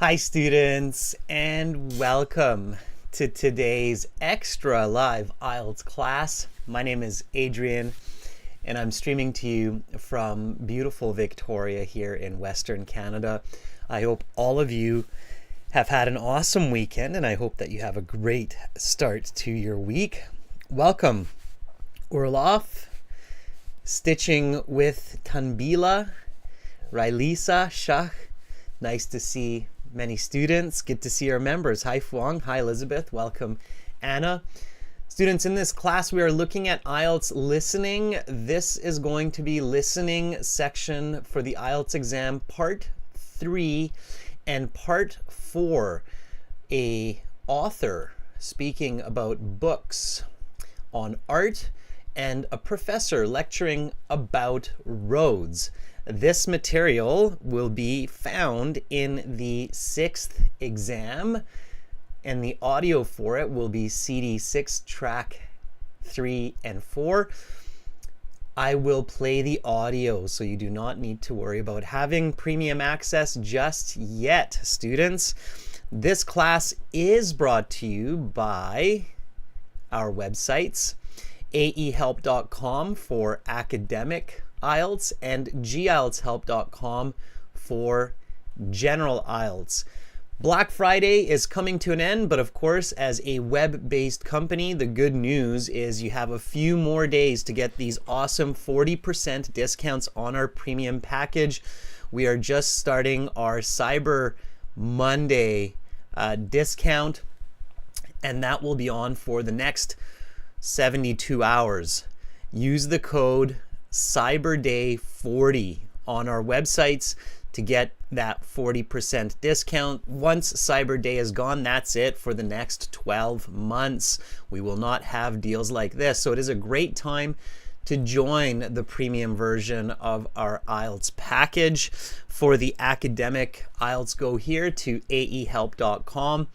Hi students, and welcome to today's extra live IELTS class. My name is Adrian and I'm streaming to you from beautiful Victoria here in Western Canada. I hope all of you have had an awesome weekend and I hope that you have a great start to your week. Welcome. Urlauf, stitching with Tanbila, Railisa, Shach. Nice to see many students. Good to see our members. Hi Fuang. Hi Elizabeth. Welcome Anna. Students, in this class we are looking at IELTS listening. This is going to be listening section for the IELTS exam part 3 and part 4. A author speaking about books on art and a professor lecturing about roads. This material will be found in the 6th exam, and the audio for it will be CD 6 track 3 and 4. I will play the audio, so you do not need to worry about having premium access just yet, students. This class is brought to you by our websites, aehelp.com for academic IELTS and gieltshelp.com for general IELTS. Black Friday is coming to an end, but of course, as a web-based company, the good news is you have a few more days to get these awesome 40% discounts on our premium package. We are just starting our Cyber Monday discount, and that will be on for the next 72 hours. Use the code CYBERDAY40 on our websites to get that 40% discount. Once Cyber Day is gone, that's it for the next 12 months. We will not have deals like this. So it is a great time to join the premium version of our IELTS package. For the academic IELTS, go here to aehelp.com.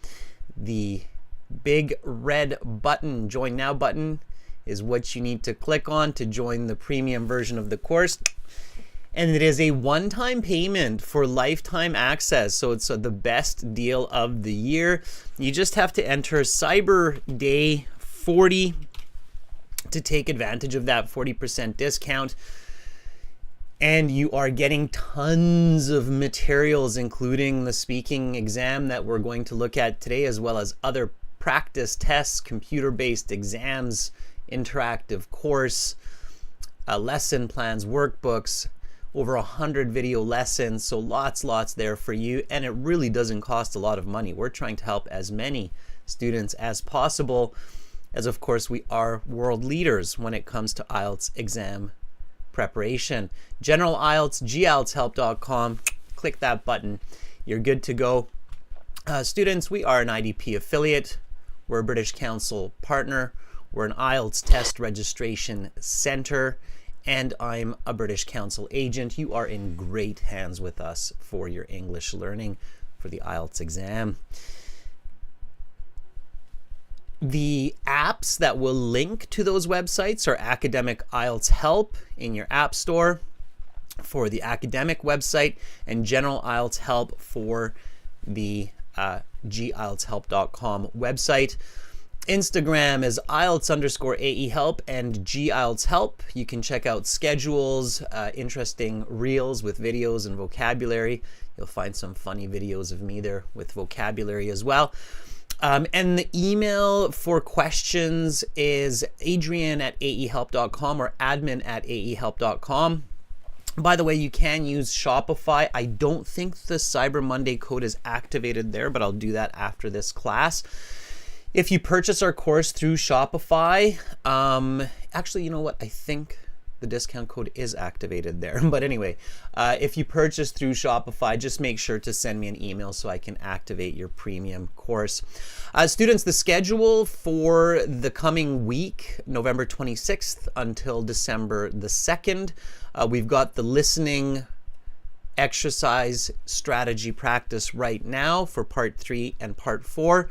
The big red button, Join Now button, is what you need to click on to join the premium version of the course. And it is a one-time payment for lifetime access, so it's the best deal of the year. You just have to enter Cyber Day 40 to take advantage of that 40% discount. And you are getting tons of materials, including the speaking exam that we're going to look at today, as well as other practice tests, computer-based exams, interactive course, lesson plans, workbooks, over 100 video lessons, so lots there for you, and it really doesn't cost a lot of money. We're trying to help as many students as possible, as of course we are world leaders when it comes to IELTS exam preparation. General IELTS, gieltshelp.com, click that button, you're good to go. Students, we are an IDP affiliate, we're a British Council partner, we're an IELTS test registration center, and I'm a British Council agent. You are in great hands with us for your English learning for the IELTS exam. The apps that will link to those websites are Academic IELTS Help in your App Store for the academic website, and General IELTS Help for the gieltshelp.com website. Instagram is IELTS_AEHelp and GIELTS Help. You can check out schedules, interesting reels with videos and vocabulary. You'll find some funny videos of me there with vocabulary as well. And the email for questions is adrian@aehelp.com or admin@aehelp.com. By the way, you can use Shopify. I don't think the Cyber Monday code is activated there, but I'll do that after this class. If you purchase our course through Shopify, actually, you know what? I think the discount code is activated there. But anyway, if you purchase through Shopify, just make sure to send me an email so I can activate your premium course. Students, the schedule for the coming week, November 26th until December the 2nd, we've got the listening exercise strategy practice right now for part 3 and part 4.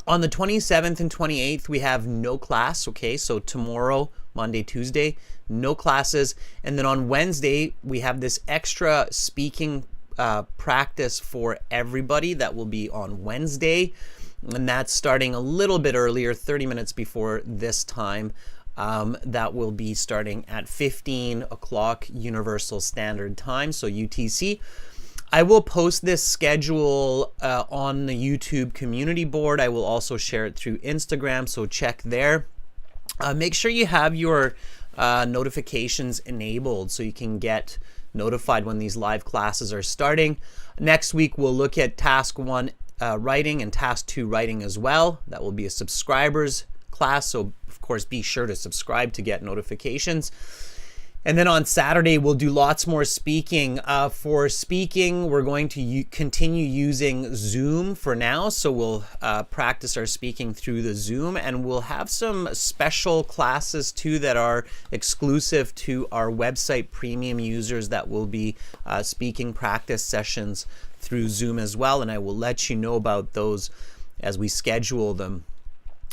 On the 27th and 28th, we have no class, okay? So tomorrow, Monday, Tuesday, no classes. And then on Wednesday, we have this extra speaking practice for everybody that will be on Wednesday, and that's starting a little bit earlier, 30 minutes before this time. That will be starting at 15 o'clock Universal Standard Time, so UTC. I will post this schedule on the YouTube community board. I will also share it through Instagram, so check there. Make sure you have your notifications enabled so you can get notified when these live classes are starting. Next week, we'll look at Task 1 writing and Task 2 writing as well. That will be a subscribers class, so of course be sure to subscribe to get notifications. And then on Saturday, we'll do lots more speaking. For speaking, we're going to continue using Zoom for now. So we'll practice our speaking through the Zoom, and we'll have some special classes too that are exclusive to our website premium users that will be speaking practice sessions through Zoom as well. And I will let you know about those as we schedule them.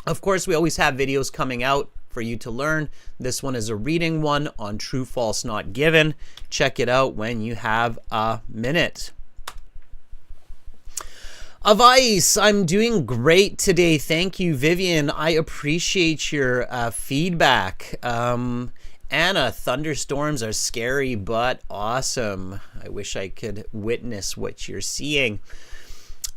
Of course, we always have videos coming out for you to learn. This one is a reading one on true, false, not given. Check it out when you have a minute. Avais, I'm doing great today. Thank you, Vivian. I appreciate your feedback. Anna, thunderstorms are scary but awesome. I wish I could witness what you're seeing.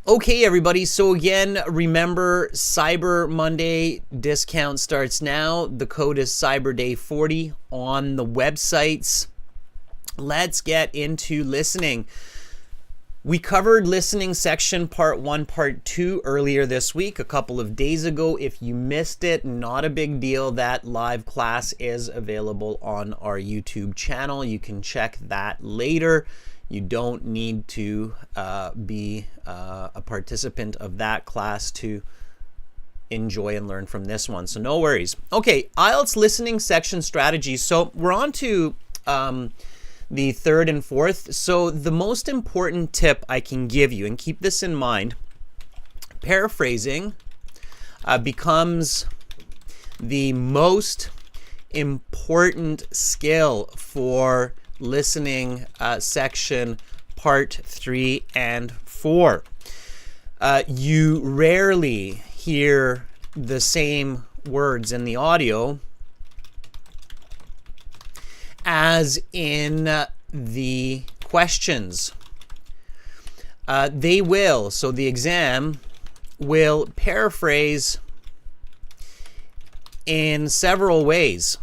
Okay, everybody, so again, remember Cyber Monday discount starts now. The code is CyberDay40 on the websites. Let's get into listening. We covered listening section part 1, part 2 earlier this week, a couple of days ago. If you missed it, not a big deal. That live class is available on our YouTube channel. You can check that later. You don't need to be a participant of that class to enjoy and learn from this one. So no worries. Okay, IELTS listening section strategies. So we're on to the third and fourth. So the most important tip I can give you, and keep this in mind, paraphrasing becomes the most important skill for listening section part 3 and 4. You rarely hear the same words in the audio as in the questions. They will, so the exam will paraphrase in several ways.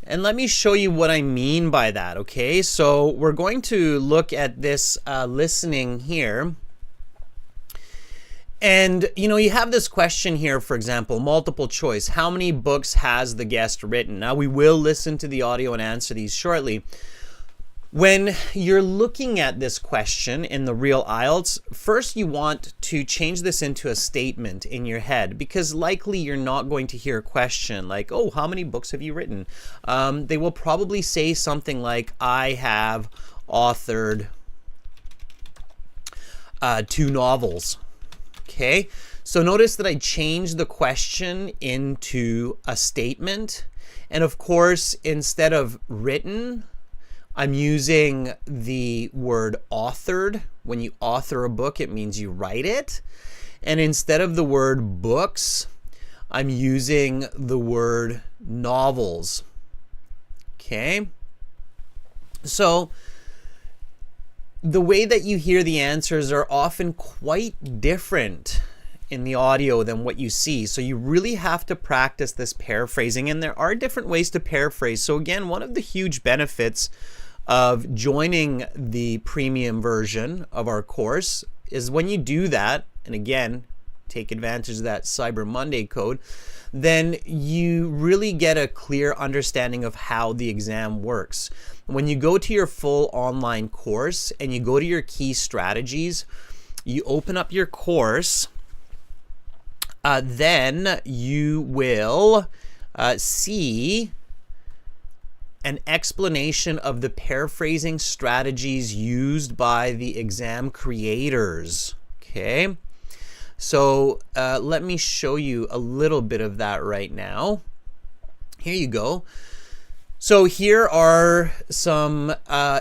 And let me show you what I mean by that, okay? So we're going to look at this listening here. And, you know, you have this question here, for example, multiple choice. How many books has the guest written? Now, we will listen to the audio and answer these shortly. When you're looking at this question in the real IELTS, first you want to change this into a statement in your head, because likely you're not going to hear a question like, oh, how many books have you written? They will probably say something like, I have authored 2 novels. Okay, so notice that I changed the question into a statement. And of course, instead of written, I'm using the word authored. When you author a book, it means you write it. And instead of the word books, I'm using the word novels. Okay? So the way that you hear the answers are often quite different in the audio than what you see. So you really have to practice this paraphrasing. And there are different ways to paraphrase. So again, one of the huge benefits of joining the premium version of our course is when you do that, and again, take advantage of that Cyber Monday code, then you really get a clear understanding of how the exam works. When you go to your full online course and you go to your key strategies, you open up your course, then you will see an explanation of the paraphrasing strategies used by the exam creators. Okay, so let me show you a little bit of that right now. Here you go. So here are some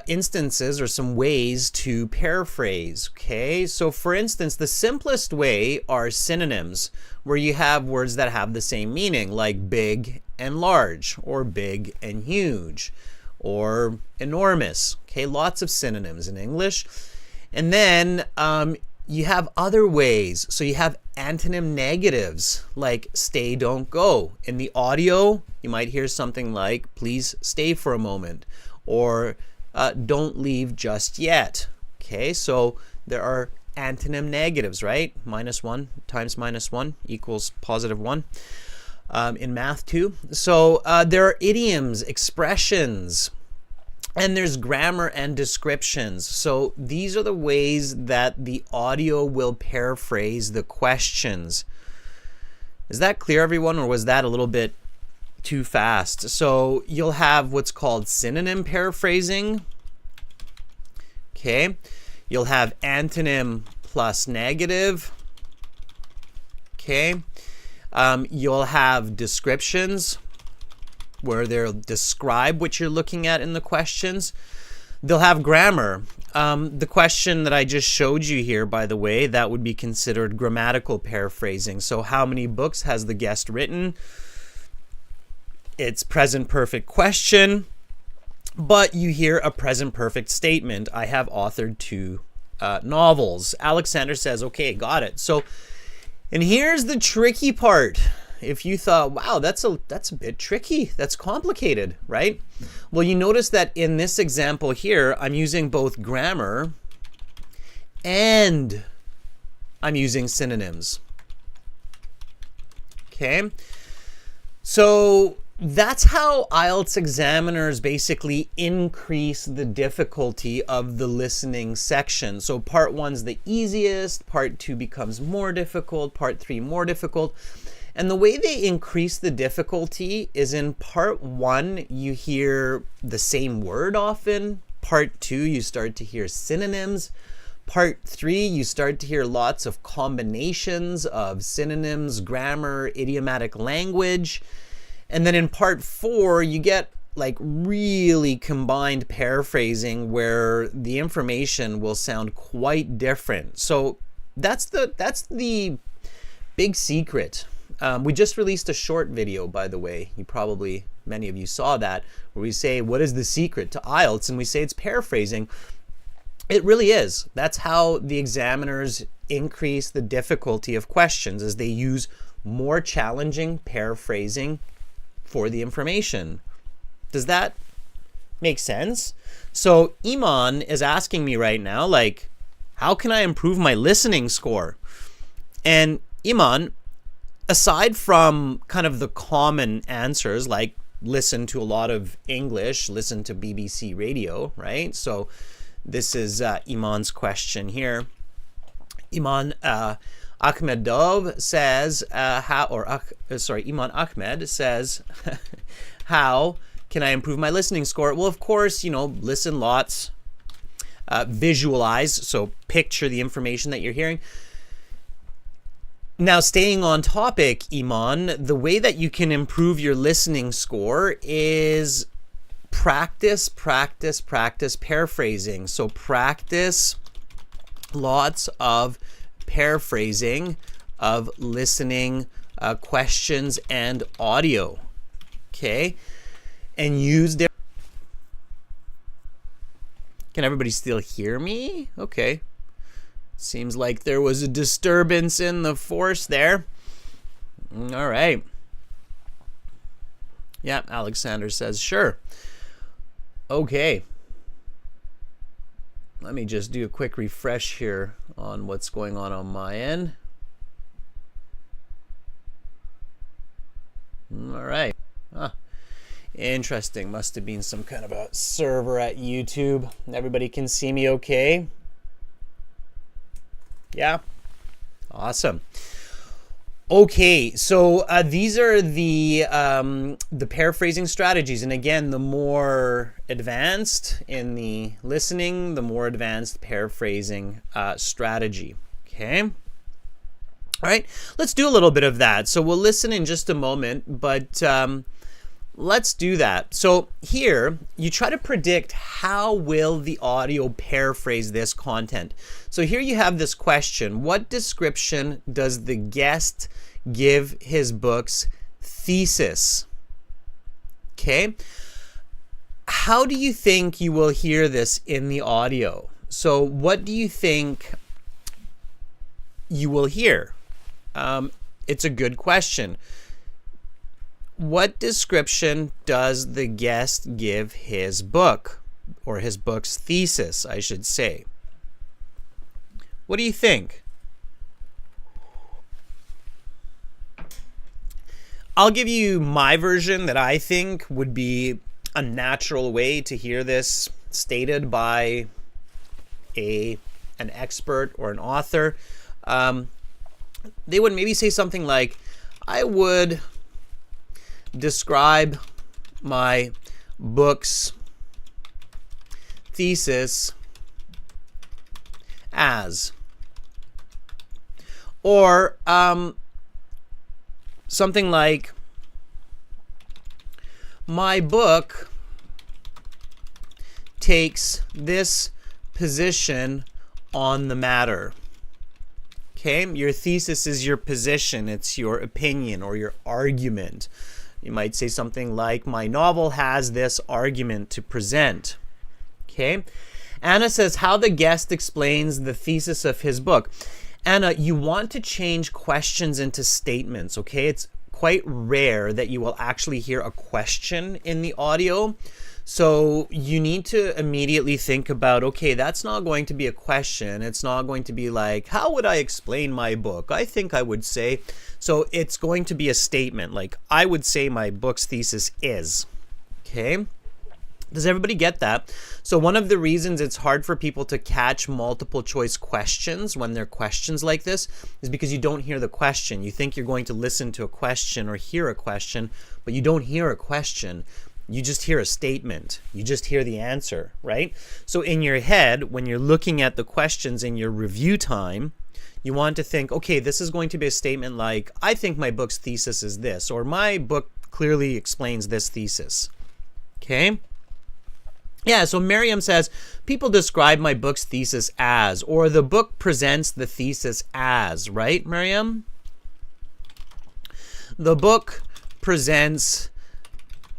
instances or some ways to paraphrase, okay? So for instance, the simplest way are synonyms, where you have words that have the same meaning, like big and large, or big and huge, or enormous, okay? Lots of synonyms in English. And then you have other ways. So you have antonym negatives, like stay, don't go. In the audio, you might hear something like, please stay for a moment, or don't leave just yet. Okay, so there are antonym negatives, right? -1 times -1 equals +1. In math too. So there are idioms, expressions, and there's grammar and descriptions. So these are the ways that the audio will paraphrase the questions. Is that clear, everyone, or was that a little bit too fast? So you'll have what's called synonym paraphrasing. Okay. You'll have antonym plus negative. Okay. You'll have descriptions, where they'll describe what you're looking at in the questions. They'll have grammar. The question that I just showed you here, by the way, that would be considered grammatical paraphrasing. So how many books has the guest written? It's present perfect question, but you hear a present perfect statement. I have authored 2 novels. Alexander says, okay, got it. So, and here's the tricky part. If you thought, wow, that's a bit tricky, that's complicated, right? Well, you notice that in this example here, I'm using both grammar and I'm using synonyms. Okay, so that's how IELTS examiners basically increase the difficulty of the listening section. So part 1's the easiest, part 2 becomes more difficult, part 3 more difficult. And the way they increase the difficulty is in part 1, you hear the same word often. Part 2, you start to hear synonyms. Part 3, you start to hear lots of combinations of synonyms, grammar, idiomatic language. And then in part 4, you get like really combined paraphrasing where the information will sound quite different. So that's the big secret. We just released a short video, by the way. Many of you saw that, where we say, what is the secret to IELTS? And we say it's paraphrasing. It really is. That's how the examiners increase the difficulty of questions, as they use more challenging paraphrasing for the information. Does that make sense? So Iman is asking me right now, like, how can I improve my listening score? And Iman, aside from kind of the common answers, like listen to a lot of English, listen to BBC radio, right? So this is Iman's question here. Iman Ahmedov says, Iman Ahmed says, how can I improve my listening score? Well, of course, listen lots, visualize, so picture the information that you're hearing. Now, staying on topic, Iman, the way that you can improve your listening score is practice paraphrasing. So practice lots of paraphrasing of listening questions and audio. Okay? And use their... Can everybody still hear me? Okay. Seems like there was a disturbance in the force there. All right. Yeah, Alexander says, sure. Okay. Let me just do a quick refresh here on what's going on my end. All right. Interesting. Must have been some kind of a server at YouTube. Everybody can see me okay? Yeah? Awesome. Okay, so these are the paraphrasing strategies. And again, the more advanced in the listening, the more advanced paraphrasing strategy. Okay? All right, let's do a little bit of that. So we'll listen in just a moment, but let's do that. So here, you try to predict how will the audio paraphrase this content. So here you have this question: what description does the guest give his book's thesis? Okay. How do you think you will hear this in the audio? So what do you think you will hear? It's a good question. What description does the guest give his book, or his book's thesis, I should say? What do you think? I'll give you my version that I think would be a natural way to hear this stated by an expert or an author. They would maybe say something like, I would describe my book's thesis as, or something like, my book takes this position on the matter. Okay, your thesis is your position, it's your opinion or your argument. You might say something like, my novel has this argument to present. Okay, Anna says, how the guest explains the thesis of his book. Anna, you want to change questions into statements, okay? It's quite rare that you will actually hear a question in the audio. So you need to immediately think about, okay, that's not going to be a question. It's not going to be like, how would I explain my book? I think I would say, so it's going to be a statement. Like, I would say my book's thesis is, okay? Does everybody get that? So one of the reasons it's hard for people to catch multiple choice questions when they're questions like this is because you don't hear the question. You think you're going to listen to a question or hear a question, but you don't hear a question. You just hear a statement. You just hear the answer, right? So in your head, when you're looking at the questions in your review time, you want to think, okay, this is going to be a statement like, I think my book's thesis is this, or my book clearly explains this thesis. Okay? Yeah, so Miriam says, people describe my book's thesis as, or the book presents the thesis as, right, Miriam? The book presents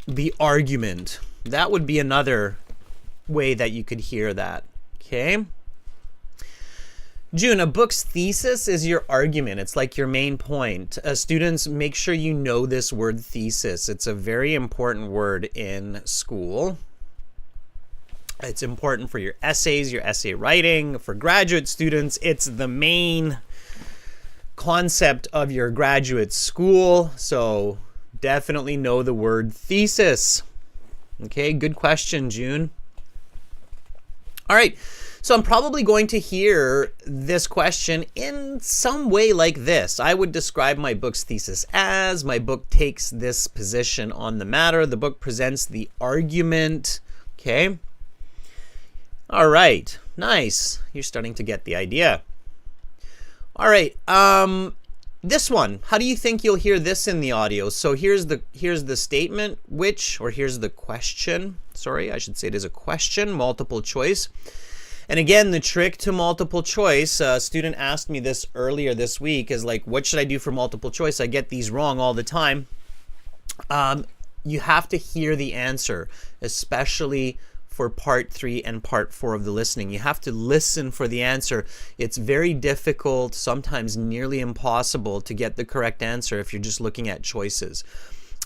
the argument. That would be another way that you could hear that, okay? June, a book's thesis is your argument. It's like your main point. Students, make sure you know this word thesis. It's a very important word in school. It's important for your essays, your essay writing. For graduate students, it's the main concept of your graduate school. So definitely know the word thesis. Okay, good question, June. All right, so I'm probably going to hear this question in some way like this. I would describe my book's thesis as, my book takes this position on the matter. The book presents the argument. Okay. All right, nice. You're starting to get the idea. All right, this one, how do you think you'll hear this in the audio? So here's the statement, here's the question. Sorry, I should say it is a question, multiple choice. And again, the trick to multiple choice, a student asked me this earlier this week, is like, what should I do for multiple choice? I get these wrong all the time. You have to hear the answer, especially for part 3 and part 4 of the listening. You have to listen for the answer. It's very difficult, sometimes nearly impossible, to get the correct answer if you're just looking at choices.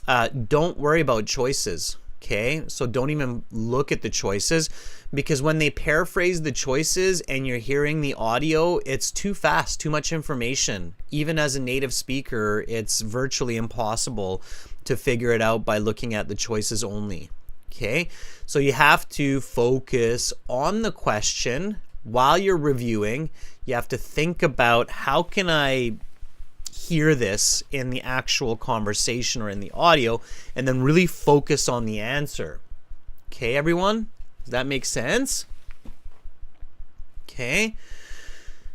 Don't worry about choices, okay? So don't even look at the choices, because when they paraphrase the choices and you're hearing the audio, it's too fast, too much information. Even as a native speaker, it's virtually impossible to figure it out by looking at the choices only. Okay, so you have to focus on the question while you're reviewing. You have to think about, how can I hear this in the actual conversation or in the audio, and then really focus on the answer. Okay, everyone? Does that make sense? Okay.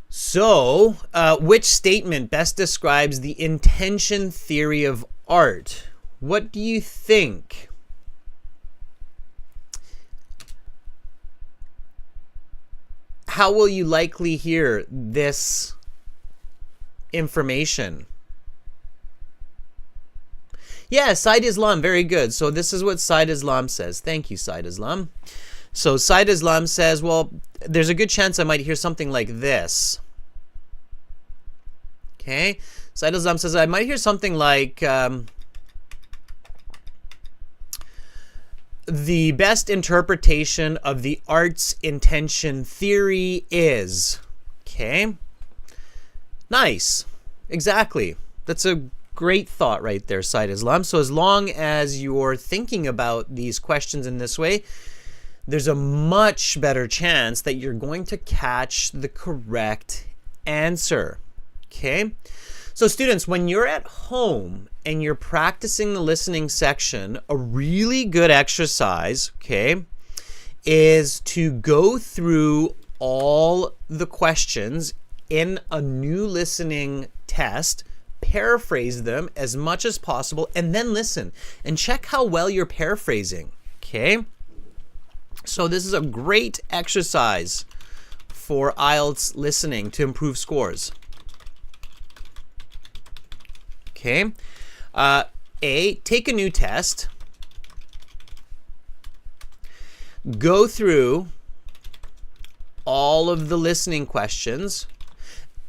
So, which statement best describes the intention theory of art? What do you think? How will you likely hear this information? Yeah, Said Islam, very good. So this is what Said Islam says. Thank you, Said Islam. So Said Islam says, well, there's a good chance I might hear something like this. Okay, Said Islam says, I might hear something like, the best interpretation of the art's intention theory is. Okay, nice. Exactly. That's a great thought right there, Said Islam. So as long as you're thinking about these questions in this way, there's a much better chance that you're going to catch the correct answer. Okay? So students, when you're at home and you're practicing the listening section, a really good exercise, okay, is to go through all the questions in a new listening test, paraphrase them as much as possible, and then listen and check how well you're paraphrasing. Okay? So this is a great exercise for IELTS listening to improve scores. Okay? Take a new test. Go through all of the listening questions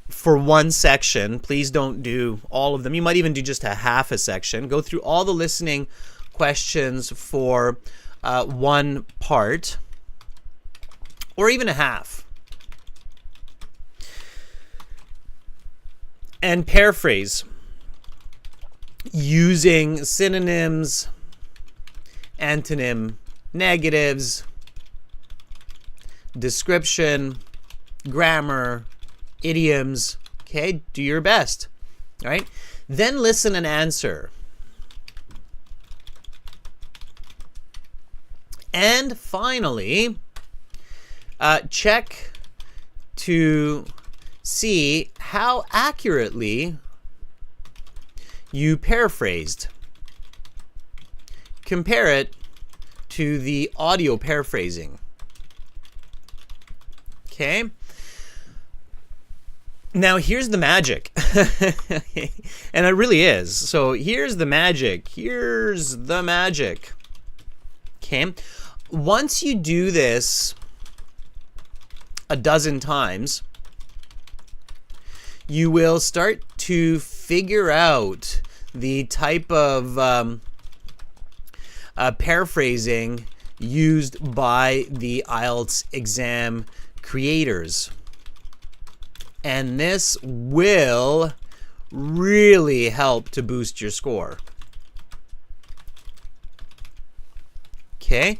for one section. Please don't do all of them. You might even do just a half a section. Go through all the listening questions for one part, or even a half, and paraphrase using synonyms, antonym, negatives, description, grammar, idioms. Okay, do your best. All right, then listen and answer. And finally, check to see how accurately you paraphrased. Compare it to the audio paraphrasing. Okay? Now here's the magic. And it really is. So here's the magic. Here's the magic. Okay? Once you do this a dozen times, you will start to figure out the type of paraphrasing used by the IELTS exam creators. And this will really help to boost your score. Okay?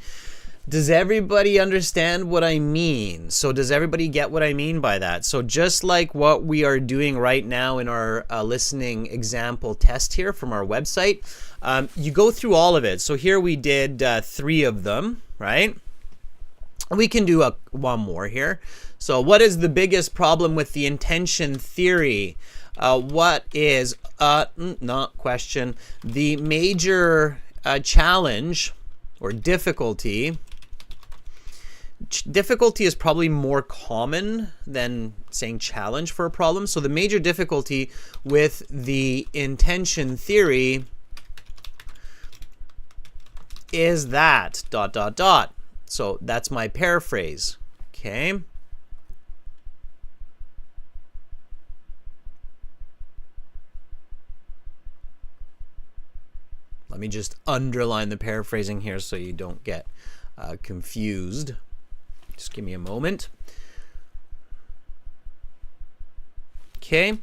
Does everybody understand what I mean? So does everybody get what I mean by that? So just like what we are doing right now in our listening example test here from our website, you go through all of it. So here we did 3 of them, right? We can do one more here. So what is the biggest problem with the intention theory? What is, not question, the major challenge or difficulty? Difficulty is probably more common than saying challenge for a problem. So the major difficulty with the intention theory is that ... So that's my paraphrase. Okay. Let me just underline the paraphrasing here so you don't get confused. Just give me a moment. Okay,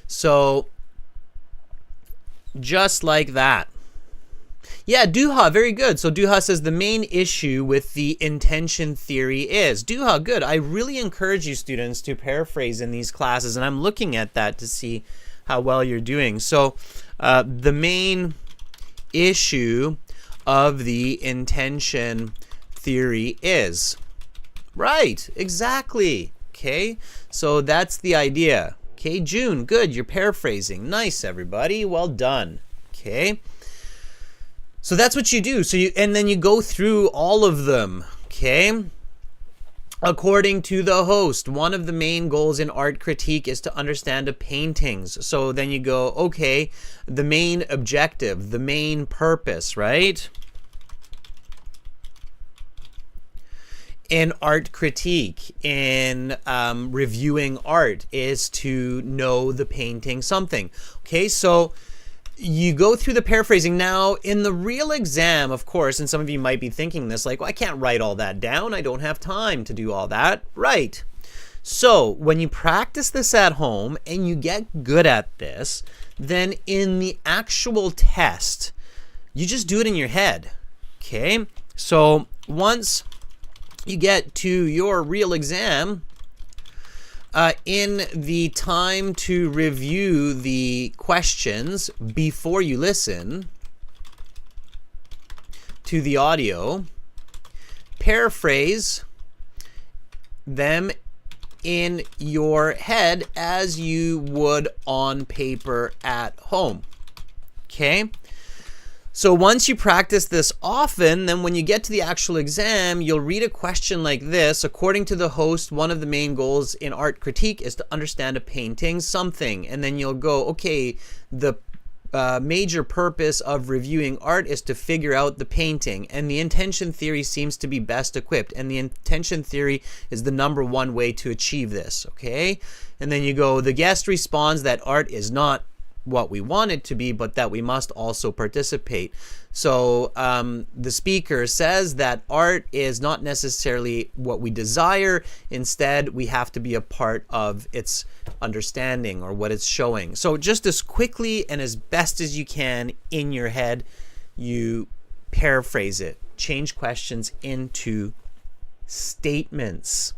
so just like that. Yeah, Duha, very good. So Duha says the main issue with the intention theory is. Duha, good. I really encourage you students to paraphrase in these classes, and I'm looking at that to see how well you're doing. So the main issue of the intention theory is. Right, exactly. Okay, so that's the idea. Okay, June, good, you're paraphrasing. Nice, everybody, well done. Okay, So that's what you do. And then you go through all of them, okay? According to the host, one of the main goals in art critique is to understand a paintings. So then you go, okay, the main objective, the main purpose, right? In art critique, in reviewing art, is to know the painting something. Okay, so you go through the paraphrasing. Now, in the real exam, of course, and some of you might be thinking this, like, well, I can't write all that down. I don't have time to do all that. Right. So when you practice this at home and you get good at this, then in the actual test, you just do it in your head. Okay, so once you get to your real exam, in the time to review the questions before you listen to the audio, paraphrase them in your head as you would on paper at home. Okay? So once you practice this often, then when you get to the actual exam, you'll read a question like this. According to the host, one of the main goals in art critique is to understand a painting something. And then you'll go, okay, the major purpose of reviewing art is to figure out the painting. And the intention theory seems to be best equipped. And the intention theory is the number one way to achieve this, okay? And then you go, the guest responds that art is not what we want it to be, but that we must also participate. So the speaker says that art is not necessarily what we desire. Instead, we have to be a part of its understanding or what it's showing. So just as quickly and as best as you can in your head, you paraphrase it. Change questions into statements.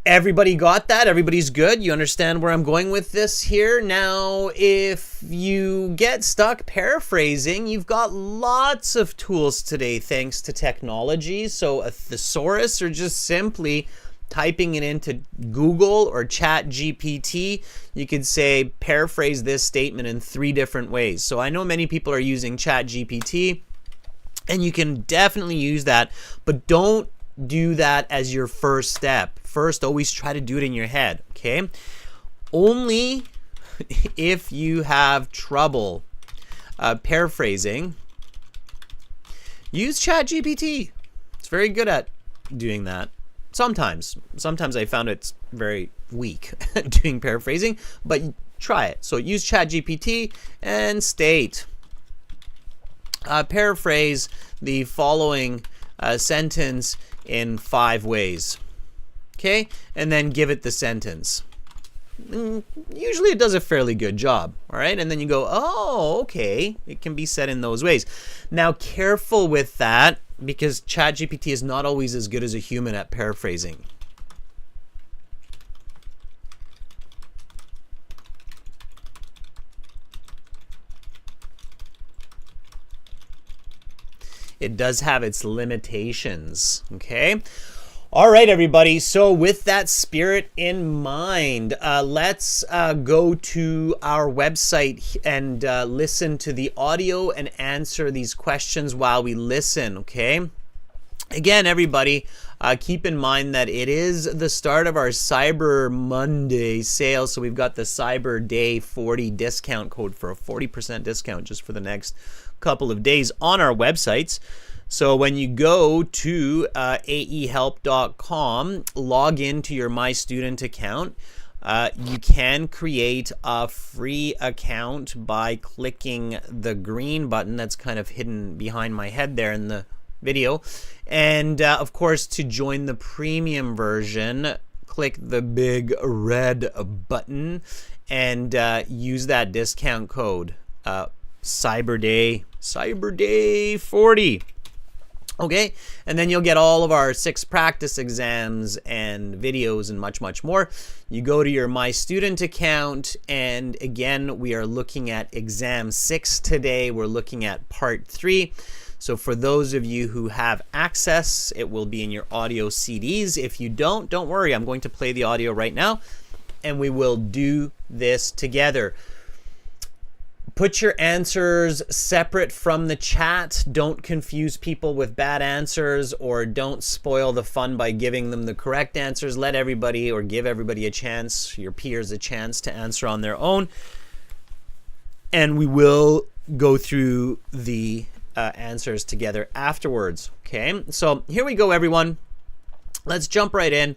Everybody got that? Everybody's good? You understand where I'm going with this here? Now, if you get stuck paraphrasing, you've got lots of tools today thanks to technology. So a thesaurus, or just simply typing it into Google or Chat GPT, you could say paraphrase this statement in 3 different ways. So I know many people are using Chat GPT, and you can definitely use that, but don't do that as your first step. First, always try to do it in your head, okay? Only if you have trouble paraphrasing, use ChatGPT. It's very good at doing that. Sometimes I found it's very weak at doing paraphrasing, but try it. So use ChatGPT and state. Paraphrase the following sentence in 5 ways. Okay, and then give it the sentence. Usually it does a fairly good job, all right? And then you go, oh, okay, it can be said in those ways. Now, careful with that, because ChatGPT is not always as good as a human at paraphrasing. It does have its limitations, okay? All right, everybody. So with that spirit in mind, let's go to our website and listen to the audio and answer these questions while we listen, okay? Again, everybody, keep in mind that it is the start of our Cyber Monday sale. So we've got the Cyber Day 40 discount code for a 40% discount just for the next couple of days on our websites. So when you go to aehelp.com, log into your My Student account, you can create a free account by clicking the green button that's kind of hidden behind my head there in the video. And of course, to join the premium version, click the big red button and use that discount code, Cyber Day 40. Okay, and then you'll get all of our 6 practice exams and videos and much, much more. You go to your My Student account, and again, we are looking at exam 6 today. We're looking at part 3. So for those of you who have access, it will be in your audio CDs. If you don't worry. I'm going to play the audio right now, and we will do this together. Put your answers separate from the chat. Don't confuse people with bad answers, or don't spoil the fun by giving them the correct answers. Let everybody, or give everybody a chance, your peers a chance to answer on their own. And we will go through the answers together afterwards. Okay, so here we go, everyone. Let's jump right in.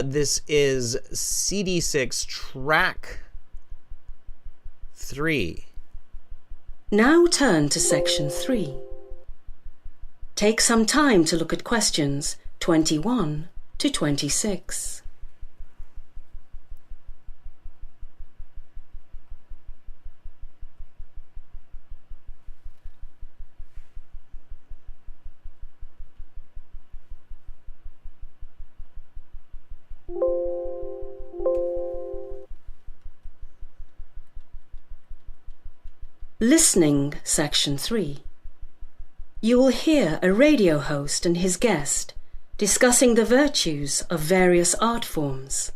This is CD6 track 3. Now turn to section 3. Take some time to look at questions 21 to 26. Listening, section 3. You will hear a radio host and his guest discussing the virtues of various art forms.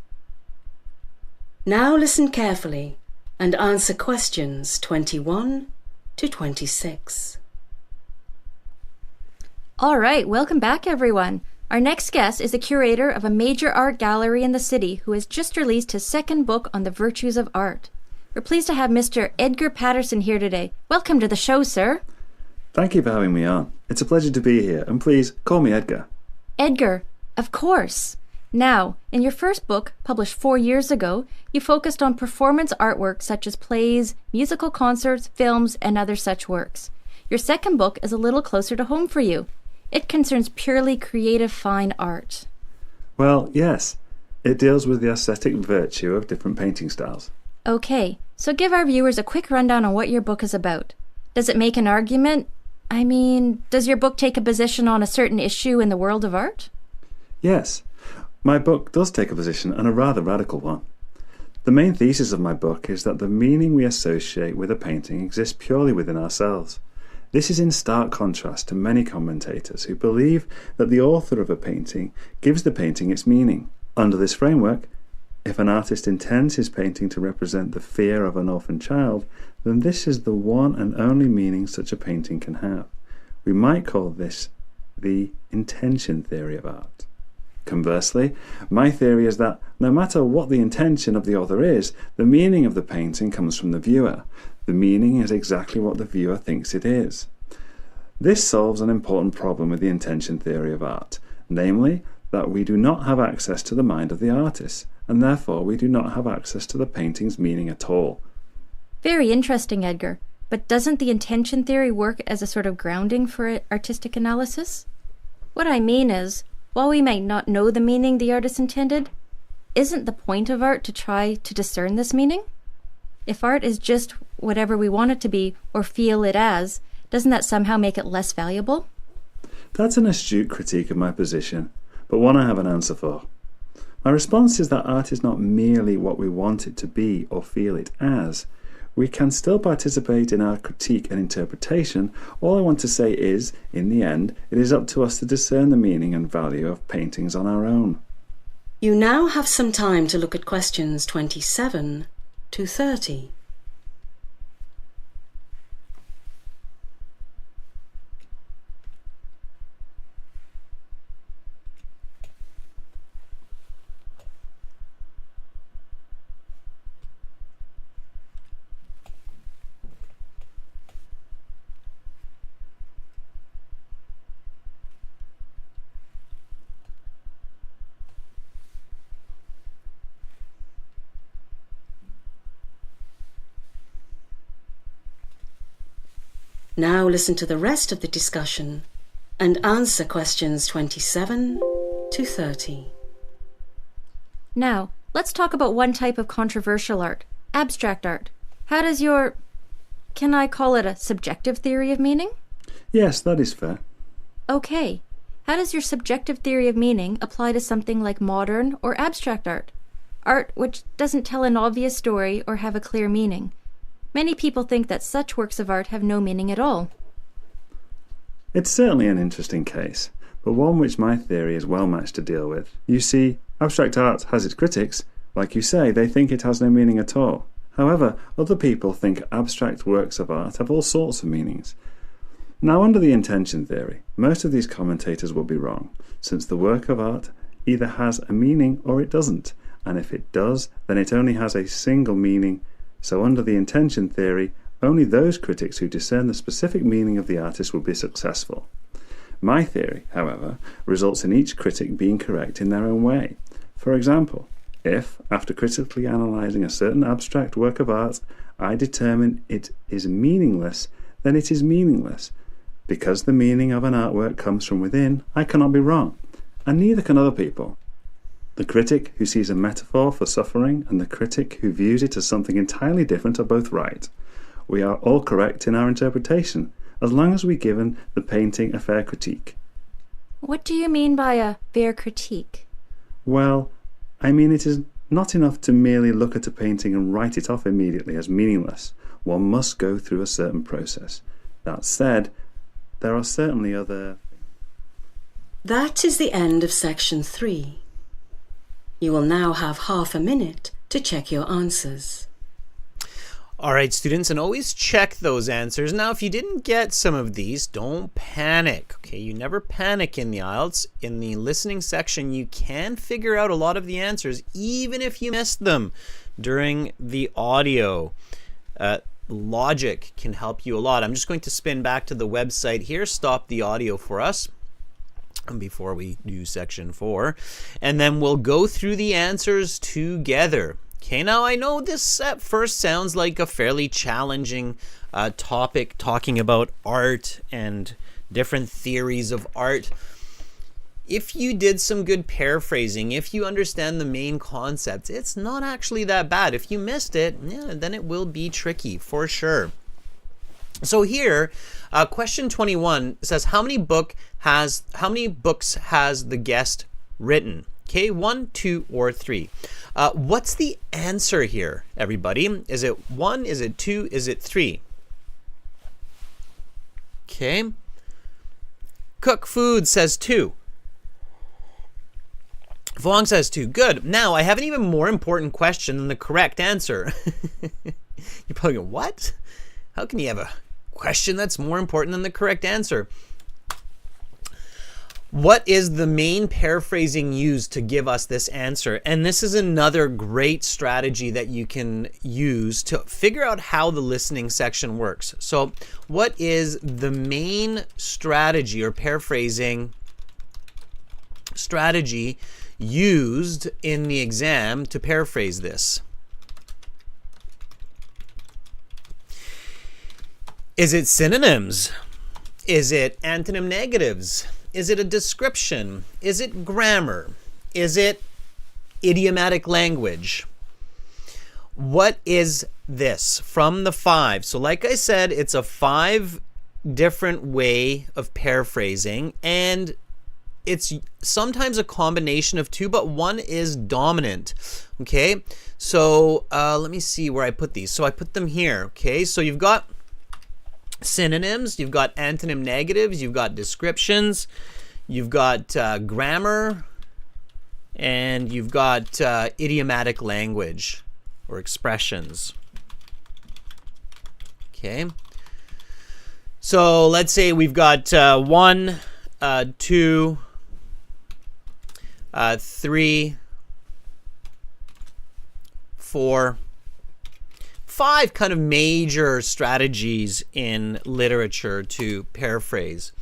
Now listen carefully and answer questions 21 to 26. All right, welcome back, everyone. Our next guest is the curator of a major art gallery in the city who has just released his second book on the virtues of art. We're pleased to have Mr. Edgar Patterson here today. Welcome to the show, sir. Thank you for having me on. It's a pleasure to be here, and please call me Edgar. Edgar, of course. Now, in your first book, published 4 years ago, you focused on performance artwork such as plays, musical concerts, films, and other such works. Your second book is a little closer to home for you. It concerns purely creative fine art. Well, yes. It deals with the aesthetic virtue of different painting styles. Okay, so give our viewers a quick rundown on what your book is about. Does it make an argument? I mean, does your book take a position on a certain issue in the world of art? Yes, my book does take a position, and a rather radical one. The main thesis of my book is that the meaning we associate with a painting exists purely within ourselves. This is in stark contrast to many commentators who believe that the author of a painting gives the painting its meaning. Under this framework, if an artist intends his painting to represent the fear of an orphan child, then this is the one and only meaning such a painting can have. We might call this the intention theory of art. Conversely, my theory is that no matter what the intention of the author is, the meaning of the painting comes from the viewer. The meaning is exactly what the viewer thinks it is. This solves an important problem with the intention theory of art, namely that we do not have access to the mind of the artist, and therefore we do not have access to the painting's meaning at all. Very interesting, Edgar. But doesn't the intention theory work as a sort of grounding for artistic analysis? What I mean is, while we might not know the meaning the artist intended, isn't the point of art to try to discern this meaning? If art is just whatever we want it to be or feel it as, doesn't that somehow make it less valuable? That's an astute critique of my position, but one I have an answer for. My response is that art is not merely what we want it to be or feel it as. We can still participate in our critique and interpretation. All I want to say is, in the end, it is up to us to discern the meaning and value of paintings on our own. You now have some time to look at questions 27 to 30. Now listen to the rest of the discussion and answer questions 27 to 30. Now, let's talk about one type of controversial art, abstract art. How does your, can I call it a subjective theory of meaning? Yes, that is fair. Okay. How does your subjective theory of meaning apply to something like modern or abstract art? Art which doesn't tell an obvious story or have a clear meaning. Many people think that such works of art have no meaning at all. It's certainly an interesting case, but one which my theory is well matched to deal with. You see, abstract art has its critics. Like you say, they think it has no meaning at all. However, other people think abstract works of art have all sorts of meanings. Now, under the intention theory, most of these commentators will be wrong, since the work of art either has a meaning or it doesn't, and if it does, then it only has a single meaning. So under the intention theory, only those critics who discern the specific meaning of the artist will be successful. My theory, however, results in each critic being correct in their own way. For example, if, after critically analysing a certain abstract work of art, I determine it is meaningless, then it is meaningless. Because the meaning of an artwork comes from within, I cannot be wrong, and neither can other people. The critic who sees a metaphor for suffering and the critic who views it as something entirely different are both right. We are all correct in our interpretation, as long as we've given the painting a fair critique. What do you mean by a fair critique? Well, I mean it is not enough to merely look at a painting and write it off immediately as meaningless. One must go through a certain process. That said, there are certainly other... That is the end of section 3. You will now have half a minute to check your answers. All right, students, and always check those answers. Now, if you didn't get some of these, don't panic, okay? You never panic in the IELTS. In the listening section, you can figure out a lot of the answers, even if you missed them during the audio. Logic can help you a lot. I'm just going to spin back to the website here, stop the audio for us before we do section 4, and then we'll go through the answers together. Okay, now I know this at first sounds like a fairly challenging topic, talking about art and different theories of art. If you did some good paraphrasing, if you understand the main concepts, it's not actually that bad. If you missed it, yeah, then it will be tricky for sure. So here, question 21 says, how many books has the guest written? Okay, 1, 2, or 3. What's the answer here, everybody? Is it 1? Is it 2? Is it 3? Okay. Cook Food says 2. Vuong says 2. Good. Now, I have an even more important question than the correct answer. You're probably going, what? How can you have a question that's more important than the correct answer? What is the main paraphrasing used to give us this answer? And this is another great strategy that you can use to figure out how the listening section works. So what is the main strategy or paraphrasing strategy used in the exam to paraphrase this? Is it synonyms? Is it antonym negatives? Is it a description? Is it grammar? Is it idiomatic language? What is this from the 5? So like I said, it's a 5 different way of paraphrasing, and it's sometimes a combination of 2, but one is dominant. Okay, so let me see where I put these. So I put them here. Okay, so you've got synonyms, you've got antonym negatives, you've got descriptions, you've got grammar, and you've got idiomatic language or expressions. Okay, so let's say we've got 1, 2, 3, 4, 5 kind of major strategies in literature to paraphrase.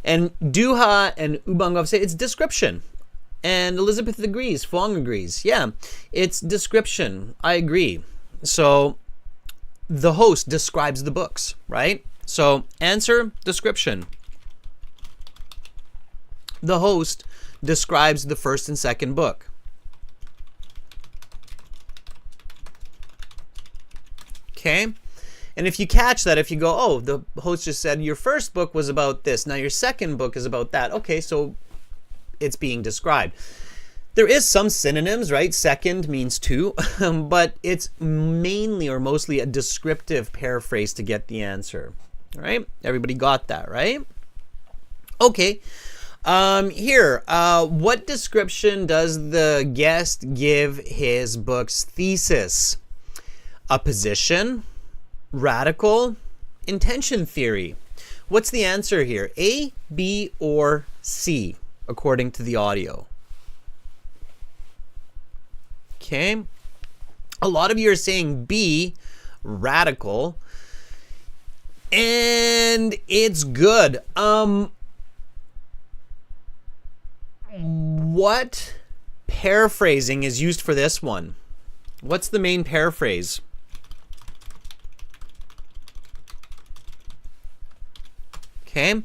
And Duha and Ubangov say it's description. And Elizabeth agrees, Fong agrees. Yeah, it's description. I agree. So the host describes the books, right? So answer, description. The host describes the first and second book. Okay, and if you catch that, if you go, oh, the host just said your first book was about this, now your second book is about that. Okay, so it's being described. There is some synonyms, right? Second means 2, but it's mainly or mostly a descriptive paraphrase to get the answer. All right, everybody got that, right? Okay, here, what description does the guest give his book's thesis? Opposition, radical, intension theory. What's the answer here? A, B, or C, according to the audio? Okay. A lot of you are saying B, radical, and it's good. What paraphrasing is used for this one? What's the main paraphrase? Okay.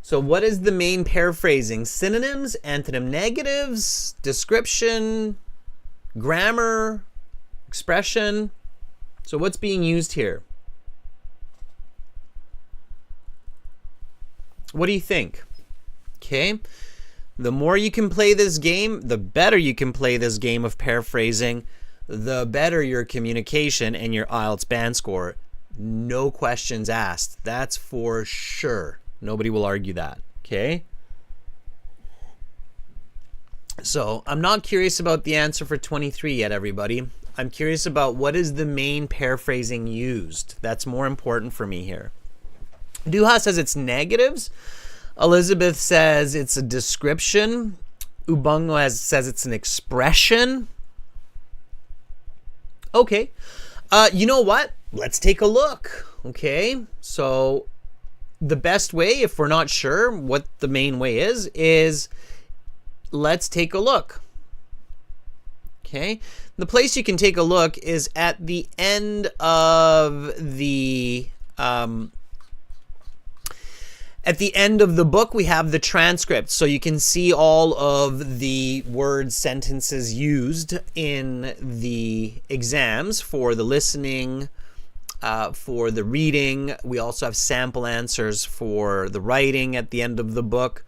So what is the main paraphrasing? Synonyms, antonym negatives, description, grammar, expression. So what's being used here? What do you think? Okay. The more you can play this game, the better you can play this game of paraphrasing, the better your communication and your IELTS band score. No questions asked. That's for sure. Nobody will argue that. Okay? So I'm not curious about the answer for 23 yet, everybody. I'm curious about what is the main paraphrasing used. That's more important for me here. Duha says it's negatives. Elizabeth says it's a description. Ubongo says it's an expression. Okay. You know what? Let's take a look. Okay. So the best way, if we're not sure what the main way is let's take a look. Okay. The place you can take a look is at the end of the book. We have the transcript, so you can see all of the words, sentences used in the exams for the listening, for the reading. We also have sample answers for the writing at the end of the book.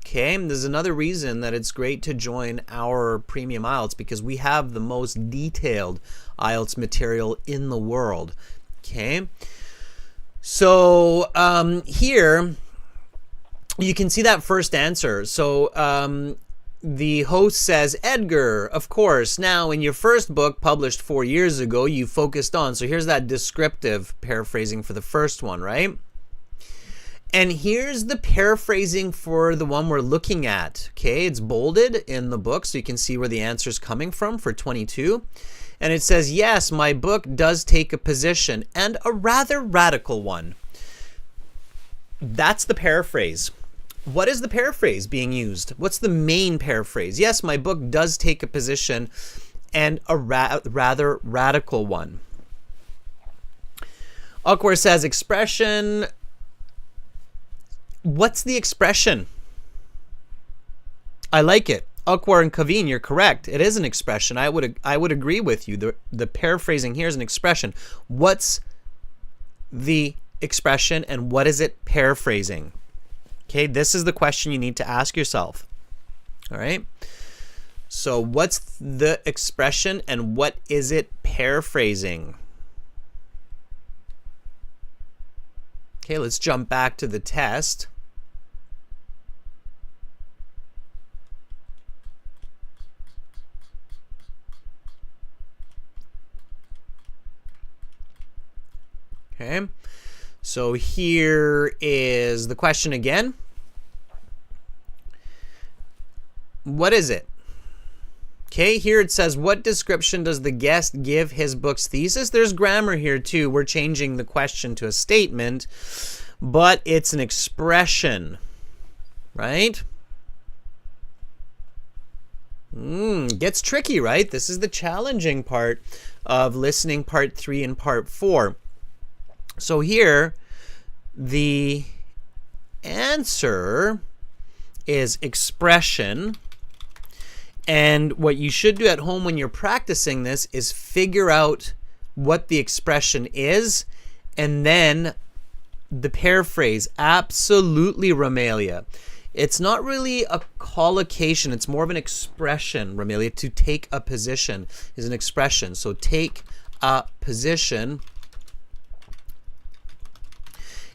Okay, and there's another reason that it's great to join our Premium IELTS, because we have the most detailed IELTS material in the world. Okay, so here you can see that first answer. So the host says, Edgar, of course, now in your first book published 4 years ago, you focused on. So here's that descriptive paraphrasing for the first one, right? And here's the paraphrasing for the one we're looking at. Okay, it's bolded in the book so you can see where the answer is coming from for 22. And it says, yes, my book does take a position, and a rather radical one. That's the paraphrase. What is the paraphrase being used? What's the main paraphrase? Yes, my book does take a position, and a rather radical one. Akwar says expression. What's the expression? I like it. Akwar and Kaveen, you're correct. It is an expression. I would agree with you. The paraphrasing here is an expression. What's the expression and what is it paraphrasing? Okay, this is the question you need to ask yourself. All right. So what's the expression and what is it paraphrasing? Okay, let's jump back to the test. Okay, so here is the question again. What is it? Okay, here it says, what description does the guest give his book's thesis? There's grammar here too. We're changing the question to a statement, but it's an expression, right? Gets tricky, right? This is the challenging part of listening part 3 and part 4. So here, the answer is expression. And what you should do at home when you're practicing this is figure out what the expression is, and then the paraphrase. Absolutely, Romelia. It's not really a collocation. It's more of an expression, Romelia. To take a position is an expression. So take a position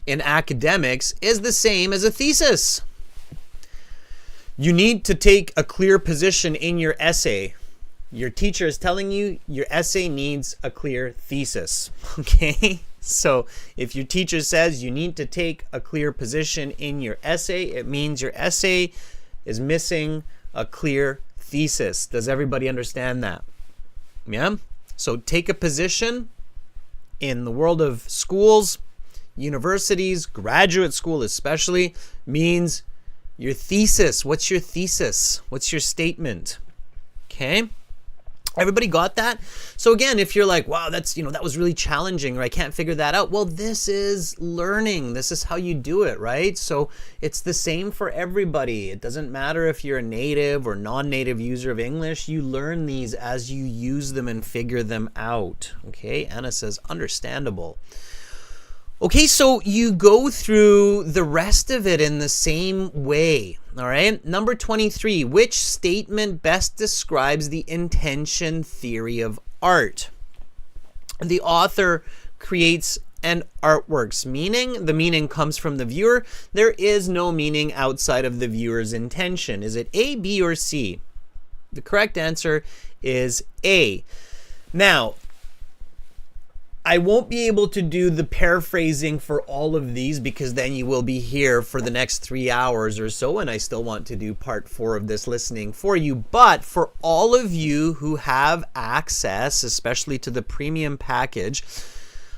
in academics is the same as a thesis. You need to take a clear position in your essay. Your teacher is telling you your essay needs a clear thesis. Okay? So if your teacher says you need to take a clear position in your essay, it means your essay is missing a clear thesis. Does everybody understand that? Yeah? So take a position in the world of schools, universities, graduate school especially, means your thesis. What's your thesis? What's your statement? Okay? Everybody got that? So again, if you're like, wow, that's, that was really challenging, or I can't figure that out. Well, this is learning. This is how you do it, right? So it's the same for everybody. It doesn't matter if you're a native or non-native user of English. You learn these as you use them and figure them out. Okay? Anna says, understandable. Okay, so you go through the rest of it in the same way. All right. Number 23, which statement best describes the intention theory of art? The author creates an artwork's meaning. The meaning comes from the viewer. There is no meaning outside of the viewer's intention. Is it A, B, or C? The correct answer is A. Now, I won't be able to do the paraphrasing for all of these because then you will be here for the next 3 hours or so, and I still want to do part 4 of this listening for you. But for all of you who have access, especially to the premium package,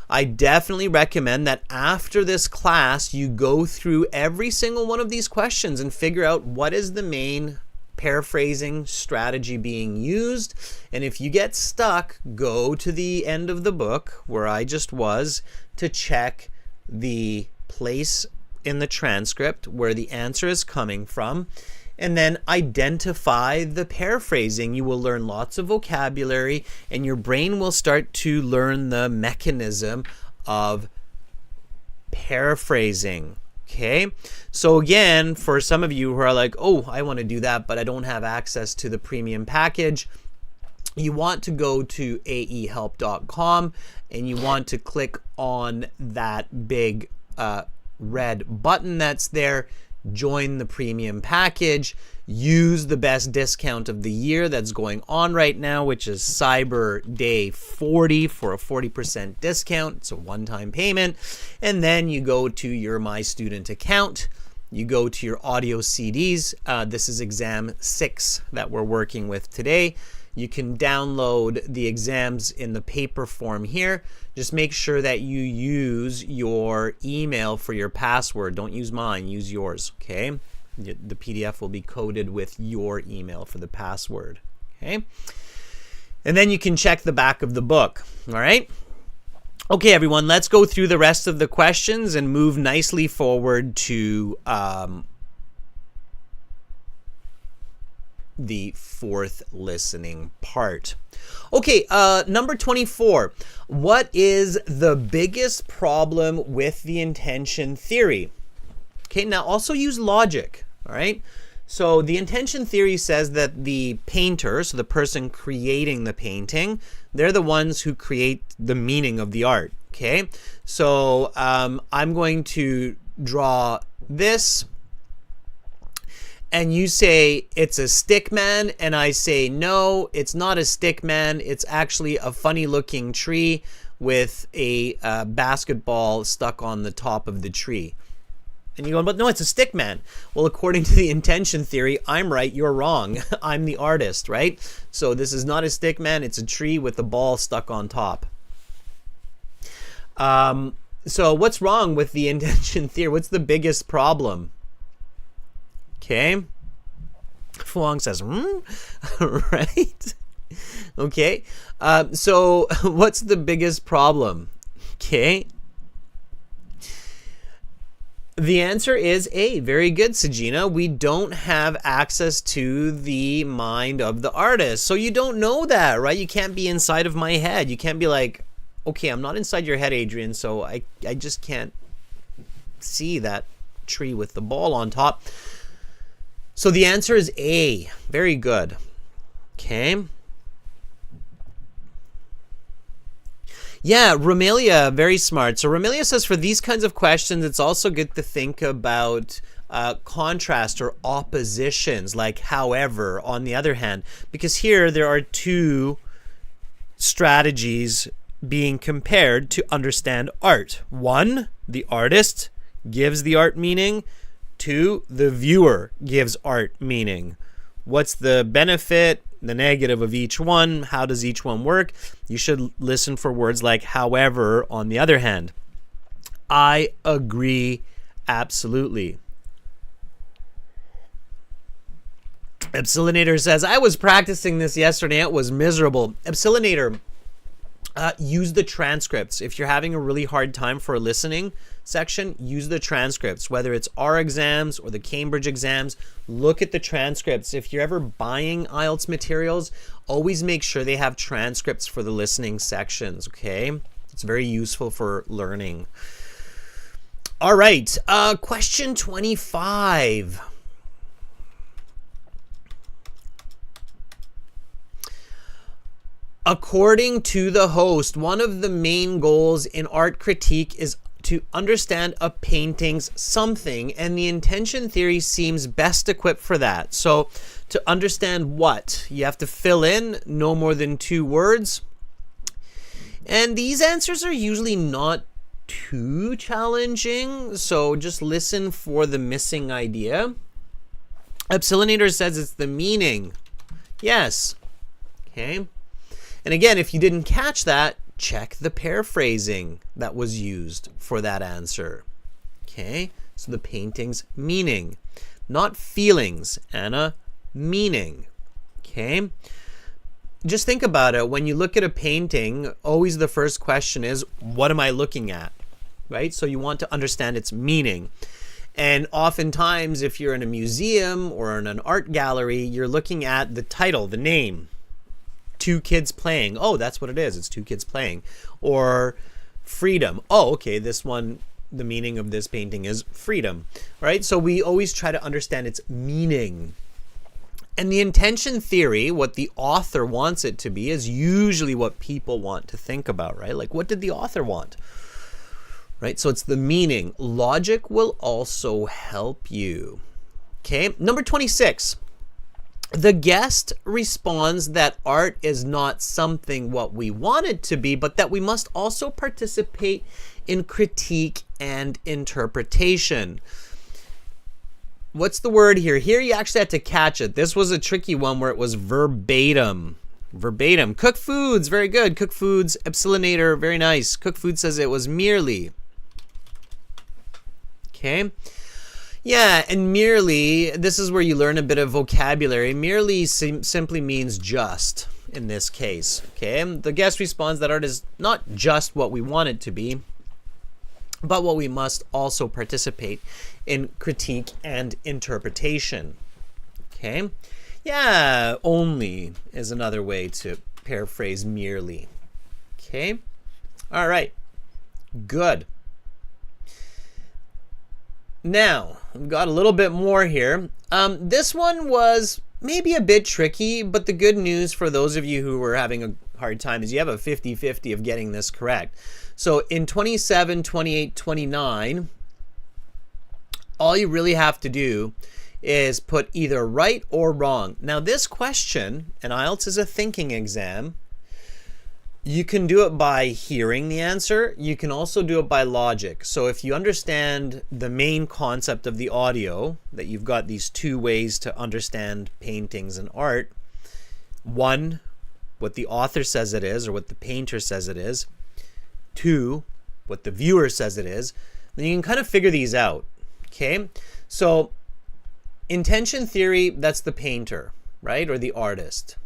I definitely recommend that after this class, you go through every single one of these questions and figure out what is the main paraphrasing strategy being used. And if you get stuck, go to the end of the book where I just was to check the place in the transcript where the answer is coming from, and then identify the paraphrasing. You will learn lots of vocabulary and your brain will start to learn the mechanism of paraphrasing. Okay, so again, for some of you who are like, oh, I want to do that, but I don't have access to the premium package, you want to go to aehelp.com and you want to click on that big red button that's there, join the premium package, use the best discount of the year that's going on right now, which is Cyber Day 40 for a 40% discount. It's a one-time payment. And then you go to your My Student account. You go to your audio CDs. This is exam 6 that we're working with today. You can download the exams in the paper form here. Just make sure that you use your email for your password. Don't use mine, use yours, okay? The PDF will be coded with your email for the password, okay? And then you can check the back of the book, all right? Okay, everyone, let's go through the rest of the questions and move nicely forward to the fourth listening part. Okay, number 24. What is the biggest problem with the intention theory? Okay, now also use logic, all right? So the intention theory says that the painter, so the person creating the painting, they're the ones who create the meaning of the art, okay? So I'm going to draw this, and you say it's a stick man, and I say no, it's not a stick man, it's actually a funny looking tree with a basketball stuck on the top of the tree. And you go, but no, it's a stick man. Well, according to the intention theory, I'm right, you're wrong. I'm the artist, right? So this is not a stick man, it's a tree with the ball stuck on top. So what's wrong with the intention theory? What's the biggest problem? Okay. Fuang says, right? Okay. So what's the biggest problem? Okay. The answer is A. Very good, Sajina. We don't have access to the mind of the artist. So you don't know that, right? You can't be inside of my head. You can't be like, okay, I'm not inside your head, Adrian, so I just can't see that tree with the ball on top. So the answer is A. Very good. Okay. Yeah, Romelia, very smart. So Romelia says for these kinds of questions, it's also good to think about contrast or oppositions, like however, on the other hand, because here there are two strategies being compared to understand art. One, the artist gives the art meaning. Two, the viewer gives art meaning. What's the benefit, the negative of each one? How does each one work? You should listen for words like however, on the other hand. I agree absolutely. Epsilinator says, I was practicing this yesterday. It was miserable. Epsilinator, use the transcripts. If you're having a really hard time for a listening section, use the transcripts. Whether it's our exams or the Cambridge exams, look at the transcripts. If you're ever buying IELTS materials, always make sure they have transcripts for the listening sections, okay? It's very useful for learning. All right, question 25. According to the host, one of the main goals in art critique is to understand a painting's something, and the intention theory seems best equipped for that. So to understand what? You have to fill in no more than 2 words. And these answers are usually not too challenging, so just listen for the missing idea. Epsilinator says it's the meaning. Yes. Okay. And again, if you didn't catch that, check the paraphrasing that was used for that answer. Okay, so the painting's meaning, not feelings, Anna, meaning. Okay, just think about it. When you look at a painting, always the first question is, what am I looking at? Right? So you want to understand its meaning. And oftentimes, if you're in a museum or in an art gallery, you're looking at the title, the name. 2 kids playing. Oh, that's what it is. It's 2 kids playing. Or freedom. Oh, okay, this one, the meaning of this painting is freedom. Right? So we always try to understand its meaning. And the intention theory, what the author wants it to be, is usually what people want to think about, right? Like, what did the author want? Right? So it's the meaning. Logic will also help you. Okay, number 26. The guest responds that art is not something what we want it to be, but that we must also participate in critique and interpretation. What's the word here? Here you actually had to catch it. This was a tricky one where it was verbatim. Verbatim. Cook Foods, very good. Cook Foods, Epsilinator, very nice. Cook Foods says it was merely. Okay. Yeah, and merely, this is where you learn a bit of vocabulary. Merely simply means just in this case. Okay, the guest responds that art is not just what we want it to be, but what we must also participate in critique and interpretation. Okay, yeah, only is another way to paraphrase merely. Okay, all right, good. Now, we've got a little bit more here. This one was maybe a bit tricky, but the good news for those of you who were having a hard time is you have a 50-50 of getting this correct. So in 27, 28, 29, all you really have to do is put either right or wrong. Now this question, and IELTS is a thinking exam, you can do it by hearing the answer. You can also do it by logic. So if you understand the main concept of the audio, that you've got these 2 ways to understand paintings and art. 1, what the author says it is or what the painter says it is. 2, what the viewer says it is. Then you can kind of figure these out. Okay? So intention theory, that's the painter, right? Or the artist.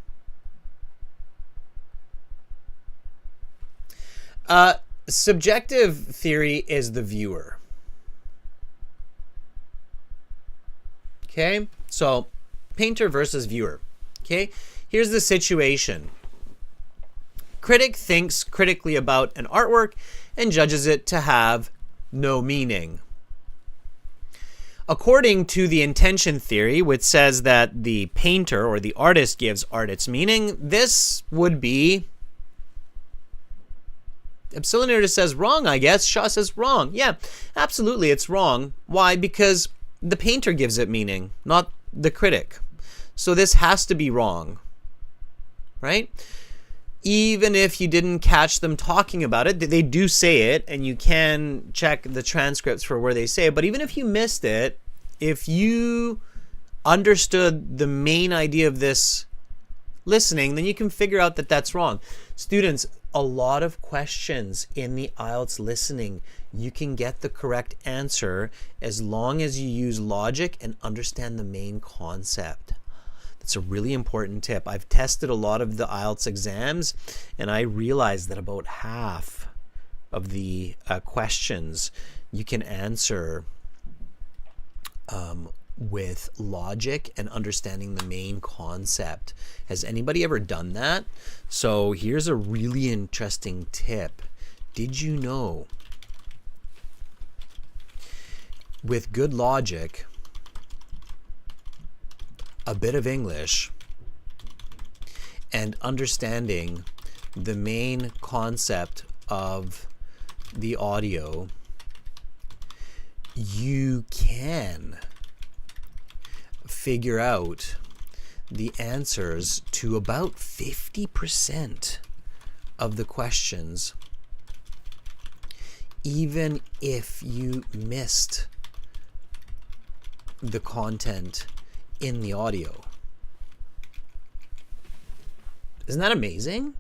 Subjective theory is the viewer. Okay, so painter versus viewer. Okay, here's the situation. Critic thinks critically about an artwork and judges it to have no meaning. According to the intention theory, which says that the painter or the artist gives art its meaning, this would be... Epsilinator says wrong, I guess. Shaw says wrong. Yeah, absolutely, it's wrong. Why? Because the painter gives it meaning, not the critic. So this has to be wrong, right? Even if you didn't catch them talking about it, they do say it, and you can check the transcripts for where they say it. But even if you missed it, if you understood the main idea of this listening, then you can figure out that that's wrong. Students, a lot of questions in the IELTS listening, you can get the correct answer as long as you use logic and understand the main concept. That's a really important tip. I've tested a lot of the IELTS exams, and I realized that about half of the questions you can answer with logic and understanding the main concept. Has anybody ever done that? So here's a really interesting tip. Did you know, with good logic, a bit of English, and understanding the main concept of the audio, you can figure out the answers to about 50% of the questions, even if you missed the content in the audio. Isn't that amazing?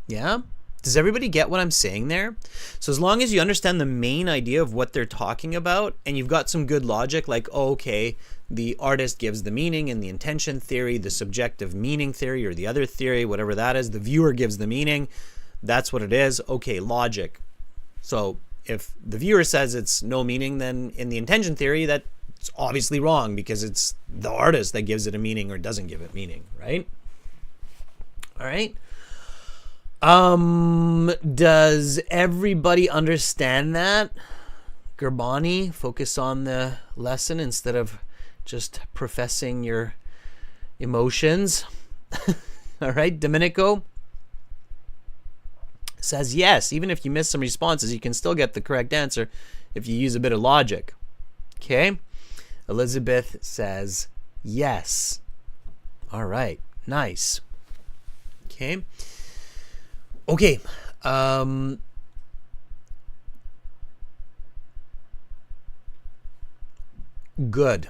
Yeah? Does everybody get what I'm saying there? So as long as you understand the main idea of what they're talking about, and you've got some good logic, like, oh, okay, the artist gives the meaning in the intention theory, the subjective meaning theory, or the other theory, whatever that is, the viewer gives the meaning, that's what it is. Okay, logic. So if the viewer says it's no meaning, then in the intention theory, that's obviously wrong, because it's the artist that gives it a meaning or doesn't give it meaning, right? All right. Does everybody understand that? Gerbani, focus on the lesson instead of just professing your emotions. All right, Domenico says yes. Even if you miss some responses, you can still get the correct answer if you use a bit of logic. Okay. Elizabeth says yes. All right, nice. Okay. Okay. Good.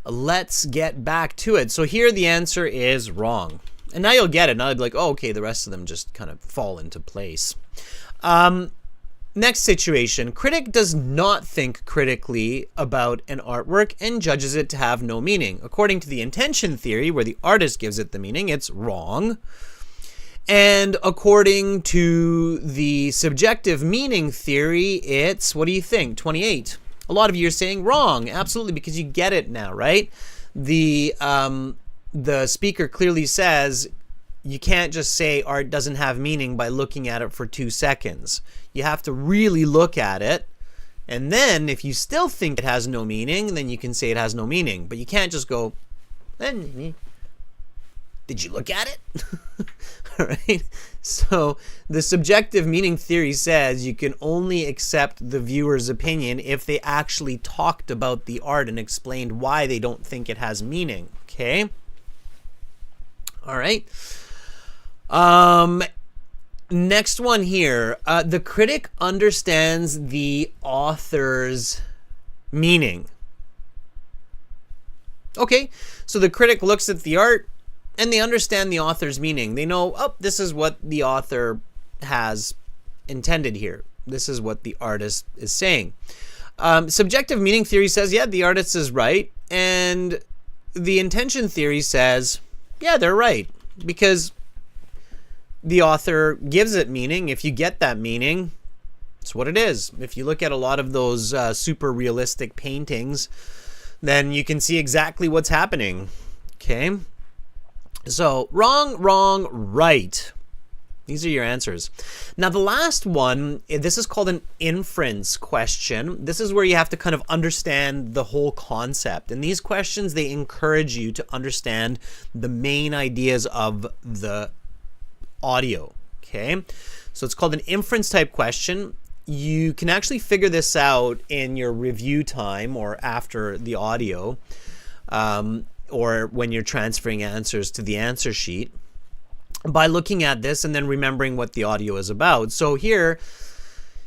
Let's get back to it. So here the answer is wrong. And now you'll get it. Now I'd be like, oh, okay, the rest of them just kind of fall into place. Next situation. Critic does not think critically about an artwork and judges it to have no meaning. According to the intention theory, where the artist gives it the meaning, it's wrong. And according to the subjective meaning theory, it's, what do you think? 28. A lot of you are saying wrong. Absolutely, because you get it now, right? The speaker clearly says you can't just say art doesn't have meaning by looking at it for 2 seconds. You have to really look at it. And then if you still think it has no meaning, then you can say it has no meaning. But you can't just go, did you look at it? All right. So the subjective meaning theory says you can only accept the viewer's opinion if they actually talked about the art and explained why they don't think it has meaning. Okay. All right. Next one here. The critic understands the author's meaning. Okay. So the critic looks at the art and they understand the author's meaning. They know, oh, this is what the author has intended here. This is what the artist is saying. Subjective meaning theory says, yeah, the artist is right. And the intention theory says, yeah, they're right. Because the author gives it meaning. If you get that meaning, it's what it is. If you look at a lot of those super realistic paintings, then you can see exactly what's happening. Okay? So, wrong, wrong, right. These are your answers. Now, the last one, this is called an inference question. This is where you have to kind of understand the whole concept. And these questions, they encourage you to understand the main ideas of the audio. Okay? So, it's called an inference type question. you can actually figure this out in your review time or after the audio, or when you're transferring answers to the answer sheet, by looking at this and then remembering what the audio is about. So here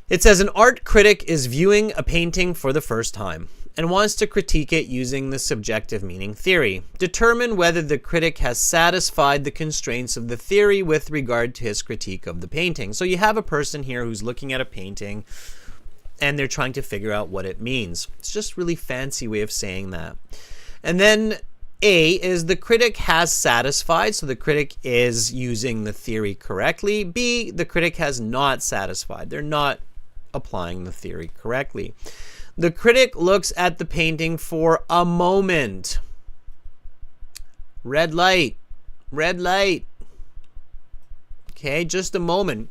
it says an art critic is viewing a painting for the first time and wants to critique it using the subjective meaning theory. Determine whether the critic has satisfied the constraints of the theory with regard to his critique of the painting. So you have a person here who's looking at a painting and they're trying to figure out what it means. It's just a really fancy way of saying that. And then A is the critic has satisfied, so the critic is using the theory correctly. B, the critic has not satisfied. They're not applying the theory correctly. The critic looks at the painting for a moment. Red light. Red light. Okay, just a moment.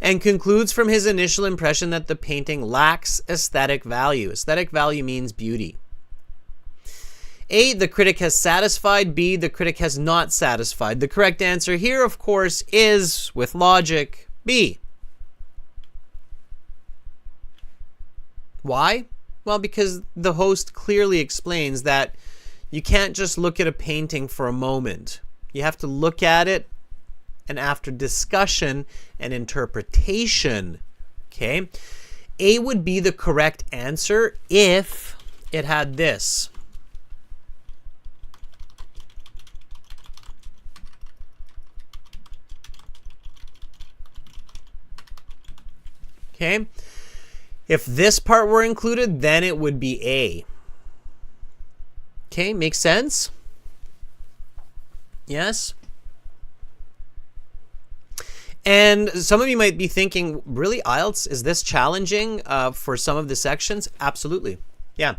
And concludes from his initial impression that the painting lacks aesthetic value. Aesthetic value means beauty. A, the critic has satisfied. B, the critic has not satisfied. The correct answer here, of course, is, with logic, B. Why? Well, because the host clearly explains that you can't just look at a painting for a moment. You have to look at it, and after discussion and interpretation, okay, A would be the correct answer if it had this. Okay? If this part were included, then it would be A. Okay, makes sense? Yes? And some of you might be thinking, really, IELTS, is this challenging for some of the sections? Absolutely. Yeah.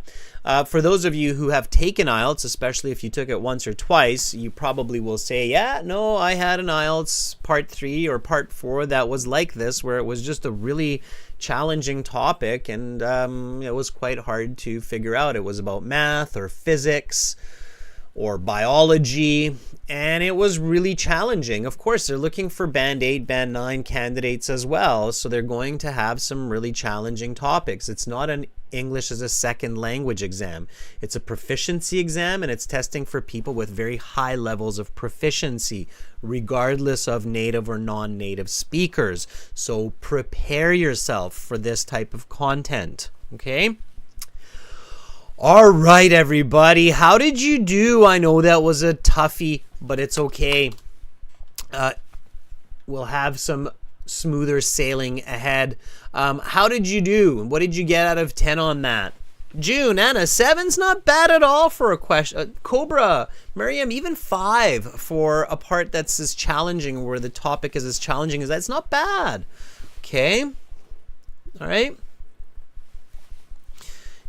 For those of you who have taken IELTS, especially if you took it once or twice, you probably will say, yeah, no, I had an IELTS part 3 or part 4 that was like this, where it was just a really challenging topic, and it was quite hard to figure out. It was about math or physics or biology, and it was really challenging. Of course, they're looking for Band 8, Band 9 candidates as well, so they're going to have some really challenging topics. It's not an English as a second language exam. It's a proficiency exam, and it's testing for people with very high levels of proficiency, regardless of native or non-native speakers. So prepare yourself for this type of content, okay? All right, everybody. How did you do? I know that was a toughie, but it's okay. We'll have some smoother sailing ahead. How did you do? What did you get out of 10 on that? June, Anna, 7's not bad at all for a question. Cobra, Miriam, even 5 for a part that's as challenging, where the topic is as challenging as that. It's not bad. Okay. All right.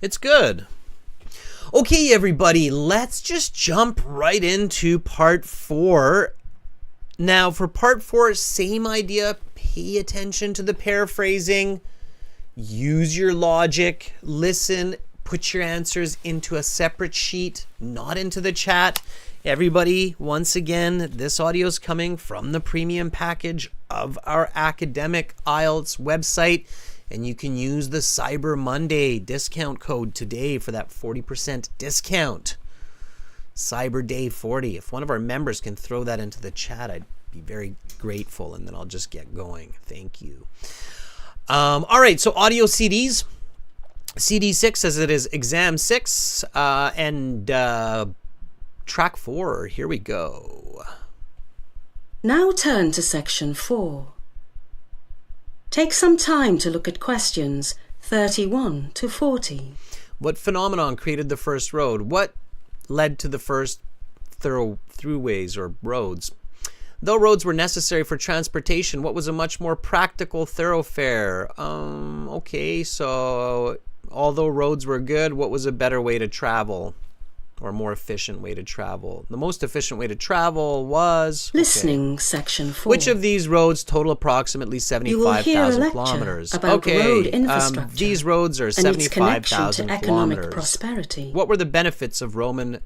It's good. Okay, everybody, let's just jump right into part 4. Now, for part 4, same idea. Pay attention to the paraphrasing. Use your logic. Listen. Put your answers into a separate sheet, not into the chat. Everybody, once again, this audio is coming from the premium package of our academic IELTS website. And you can use the Cyber Monday discount code today for that 40% discount. Cyber Day 40. If one of our members can throw that into the chat, I'd be very grateful, and then I'll just get going. Thank you. All right, so audio CDs. CD 6 says it is exam 6 and track 4. Here we go. Now turn to section 4. Take some time to look at questions 31 to 40. What phenomenon created the first road? What led to the first throughways or roads? Though roads were necessary for transportation, what was a much more practical thoroughfare? Okay, so although roads were good, what was a better way to travel? Or a more efficient way to travel? The most efficient way to travel was... Listening, section 4. Which of these roads total approximately 75,000 kilometers? About road infrastructure, these roads are and its connection 75,000 to economic kilometers. prosperity. What were the benefits of Roman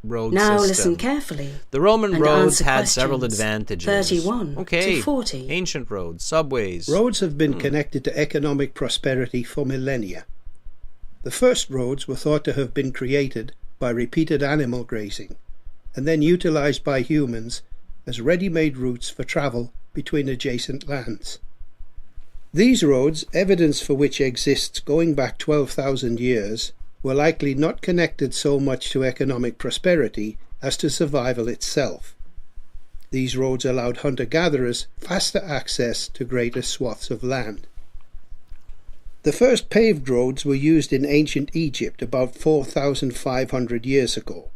road Now system. listen carefully. The Roman and roads answer had several questions advantages. 31 Okay, to 40. ancient roads, subways. Roads have been connected to economic prosperity for millennia. The first roads were thought to have been created by repeated animal grazing, and then utilized by humans as ready-made routes for travel between adjacent lands. These roads, evidence for which exists going back 12,000 years, were likely not connected so much to economic prosperity as to survival itself. These roads allowed hunter-gatherers faster access to greater swaths of land. The first paved roads were used in ancient Egypt about 4,500 years ago.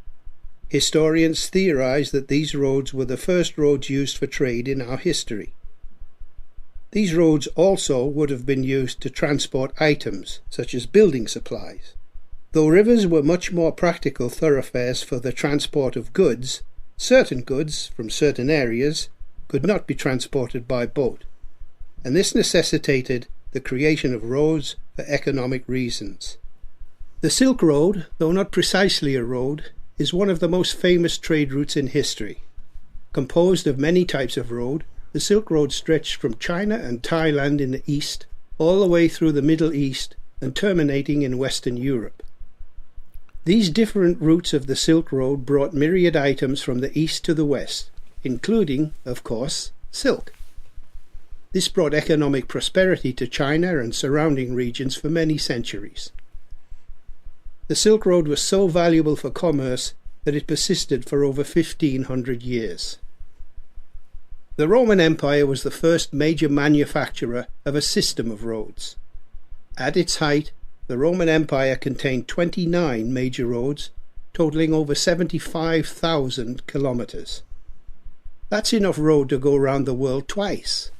Historians theorize that these roads were the first roads used for trade in our history. These roads also would have been used to transport items, such as building supplies. Though rivers were much more practical thoroughfares for the transport of goods, certain goods from certain areas could not be transported by boat, and this necessitated the creation of roads for economic reasons. The Silk Road, though not precisely a road, is one of the most famous trade routes in history. Composed of many types of road, the Silk Road stretched from China and Thailand in the east all the way through the Middle East and terminating in Western Europe. These different routes of the Silk Road brought myriad items from the east to the west, including, of course, silk. This brought economic prosperity to China and surrounding regions for many centuries. The Silk Road was so valuable for commerce that it persisted for over 1,500 years. The Roman Empire was the first major manufacturer of a system of roads. At its height, the Roman Empire contained 29 major roads, totaling over 75,000 kilometers. That's enough road to go around the world twice.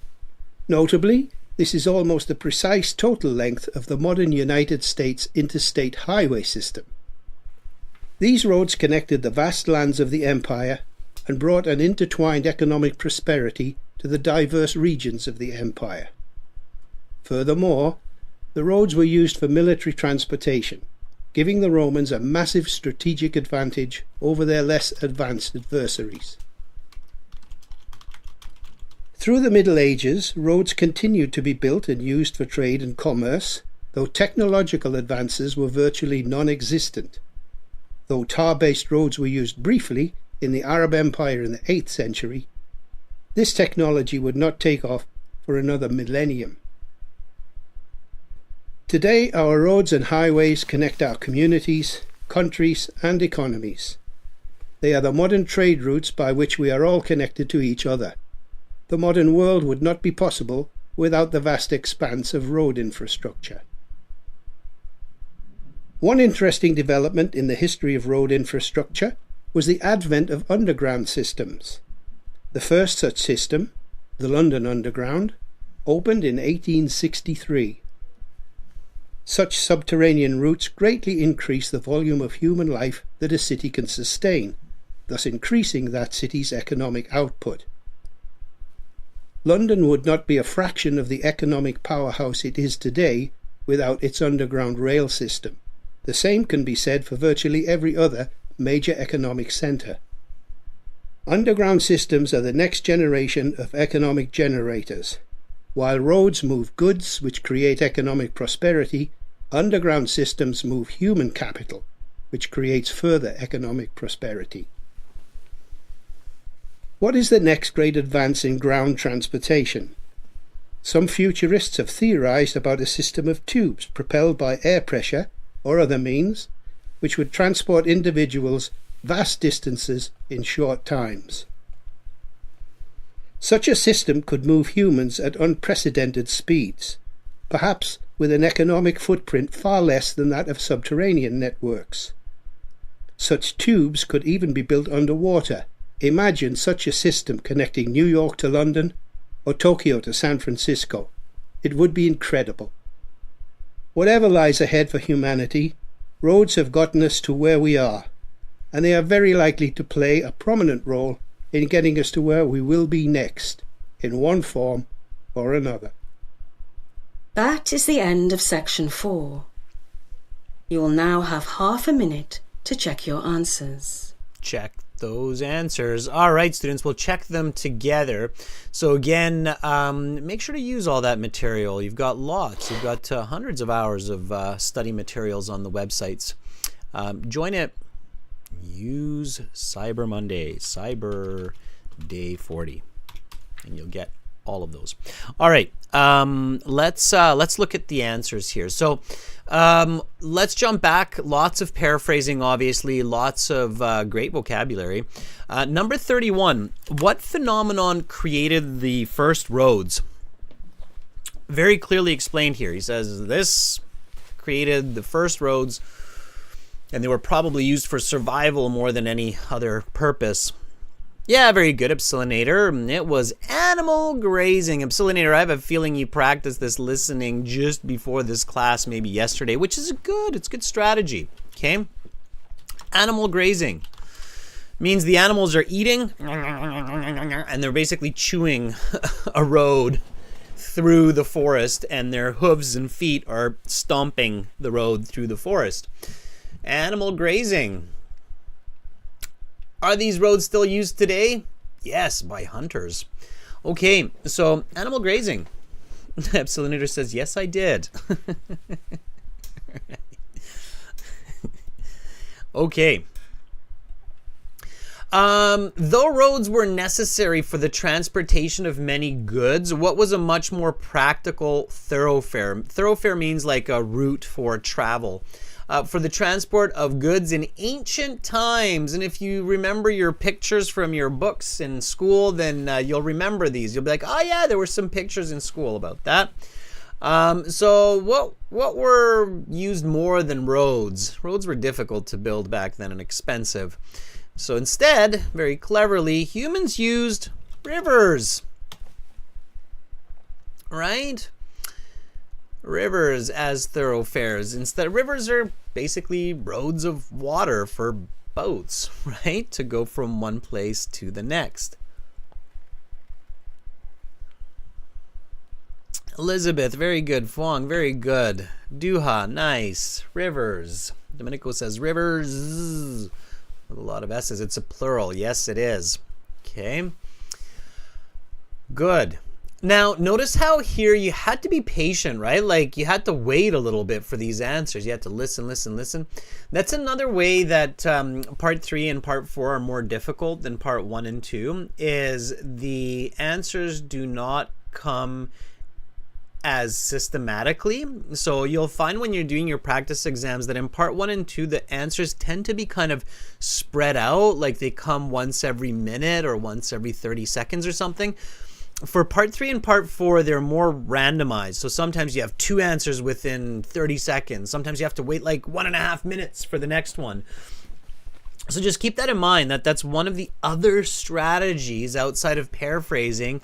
Notably, this is almost the precise total length of the modern United States interstate highway system. These roads connected the vast lands of the empire and brought an intertwined economic prosperity to the diverse regions of the empire. Furthermore, the roads were used for military transportation, giving the Romans a massive strategic advantage over their less advanced adversaries. Through the Middle Ages, roads continued to be built and used for trade and commerce, though technological advances were virtually non-existent. Though tar-based roads were used briefly in the Arab Empire in the 8th century, this technology would not take off for another millennium. Today, our roads and highways connect our communities, countries, and economies. They are the modern trade routes by which we are all connected to each other. The modern world would not be possible without the vast expanse of road infrastructure. One interesting development in the history of road infrastructure was the advent of underground systems. The first such system, the London Underground, opened in 1863. Such subterranean routes greatly increase the volume of human life that a city can sustain, thus increasing that city's economic output. London would not be a fraction of the economic powerhouse it is today without its underground rail system. The same can be said for virtually every other major economic centre. Underground systems are the next generation of economic generators. While roads move goods which create economic prosperity, underground systems move human capital, which creates further economic prosperity. What is the next great advance in ground transportation? Some futurists have theorized about a system of tubes propelled by air pressure or other means, which would transport individuals vast distances in short times. Such a system could move humans at unprecedented speeds, perhaps with an economic footprint far less than that of subterranean networks. Such tubes could even be built underwater. Imagine such a system connecting New York to London or Tokyo to San Francisco. It would be incredible. Whatever lies ahead for humanity, roads have gotten us to where we are, and they are very likely to play a prominent role in getting us to where we will be next, in one form or another. That is the end of section 4. You will now have half a minute to check your answers. check those answers. All right, students, we'll check them together. So again, make sure to use all that material. You've got lots. You've got hundreds of hours of study materials on the websites. Join it. Use Cyber Monday, Cyber Day 40, and you'll get all of those. All right, let's look at the answers here. So let's jump back. Lots of paraphrasing, obviously, lots of great vocabulary. Number 31, what phenomenon created the first roads? Very clearly explained here. He says this created the first roads, and they were probably used for survival more than any other purpose. Yeah, very good, Epsilonator. It was animal grazing. Epsilonator, I have a feeling you practiced this listening just before this class, maybe yesterday, which is good. It's good strategy, okay? Animal grazing means the animals are eating, and they're basically chewing a road through the forest, and their hooves and feet are stomping the road through the forest. Animal grazing. Are these roads still used today? Yes, by hunters. Okay, so animal grazing. Epsilonator says, yes, I did. Okay. Though roads were necessary for the transportation of many goods, what was a much more practical thoroughfare? Thoroughfare means like a route for travel. For the transport of goods in ancient times. And if you remember your pictures from your books in school, then you'll remember these. You'll be like, oh yeah, there were some pictures in school about that. So what were used more than roads? Roads were difficult to build back then and expensive. So instead, very cleverly, humans used rivers. Right? Rivers as thoroughfares. Instead, rivers are basically roads of water for boats, right? To go from one place to the next. Elizabeth, very good. Fong, very good. Duha, nice. Rivers. Domenico says rivers. With a lot of S's. It's a plural. Yes, it is. Okay. Good. Now, notice how here you had to be patient, right? Like you had to wait a little bit for these answers. You had to listen. That's another way that part 3 and part 4 are more difficult than part 1 and 2, is the answers do not come as systematically. So you'll find when you're doing your practice exams that in part 1 and 2, the answers tend to be kind of spread out, like they come once every minute or once every 30 seconds or something. For part 3 and part 4, they're more randomized. So sometimes you have 2 answers within 30 seconds. Sometimes you have to wait like 1.5 minutes for the next one. So just keep that in mind, that that's one of the other strategies outside of paraphrasing,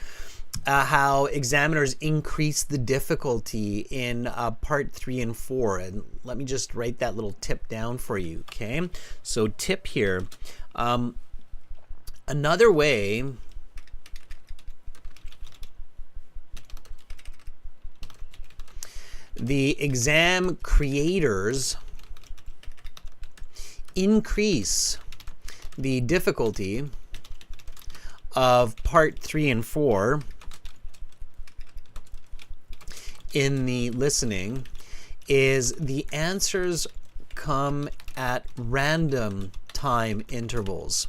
how examiners increase the difficulty in part 3 and 4. And let me just write that little tip down for you, okay? So tip here. Another way the exam creators increase the difficulty of part 3 and 4 in the listening is the answers come at random time intervals.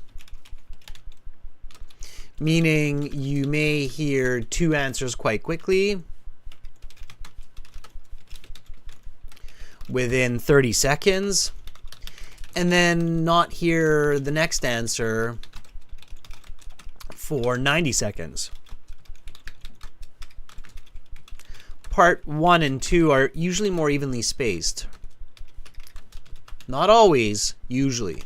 Meaning you may hear 2 answers quite quickly within 30 seconds, and then not hear the next answer for 90 seconds. Part 1 and 2 are usually more evenly spaced. Not always, usually.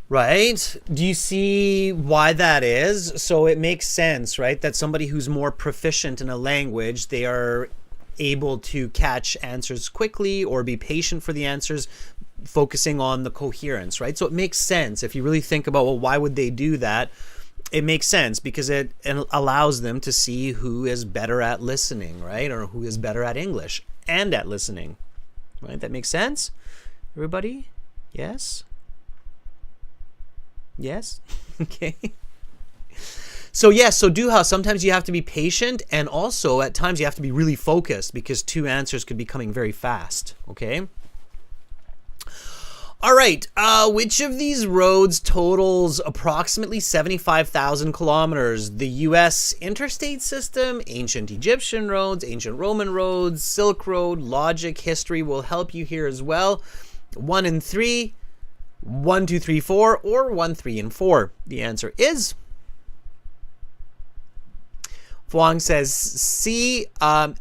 Right? Do you see why that is? So it makes sense, right? That somebody who's more proficient in a language, they are able to catch answers quickly or be patient for the answers, focusing on the coherence, right? So it makes sense if you really think about, well, why would they do that? it makes sense because it allows them to see who is better at listening, right? Or who is better at English and at listening, right? That makes sense? Everybody? Yes? Yes? Okay. So yes, so Duha, sometimes you have to be patient, and also at times you have to be really focused because 2 answers could be coming very fast, okay? All right, which of these roads totals approximately 75,000 kilometers? The U.S. interstate system, ancient Egyptian roads, ancient Roman roads, Silk Road, logic, history will help you here as well. 1 and 3, 1, 2, 3, 4, or 1, 3, and 4. The answer is... Huang says C.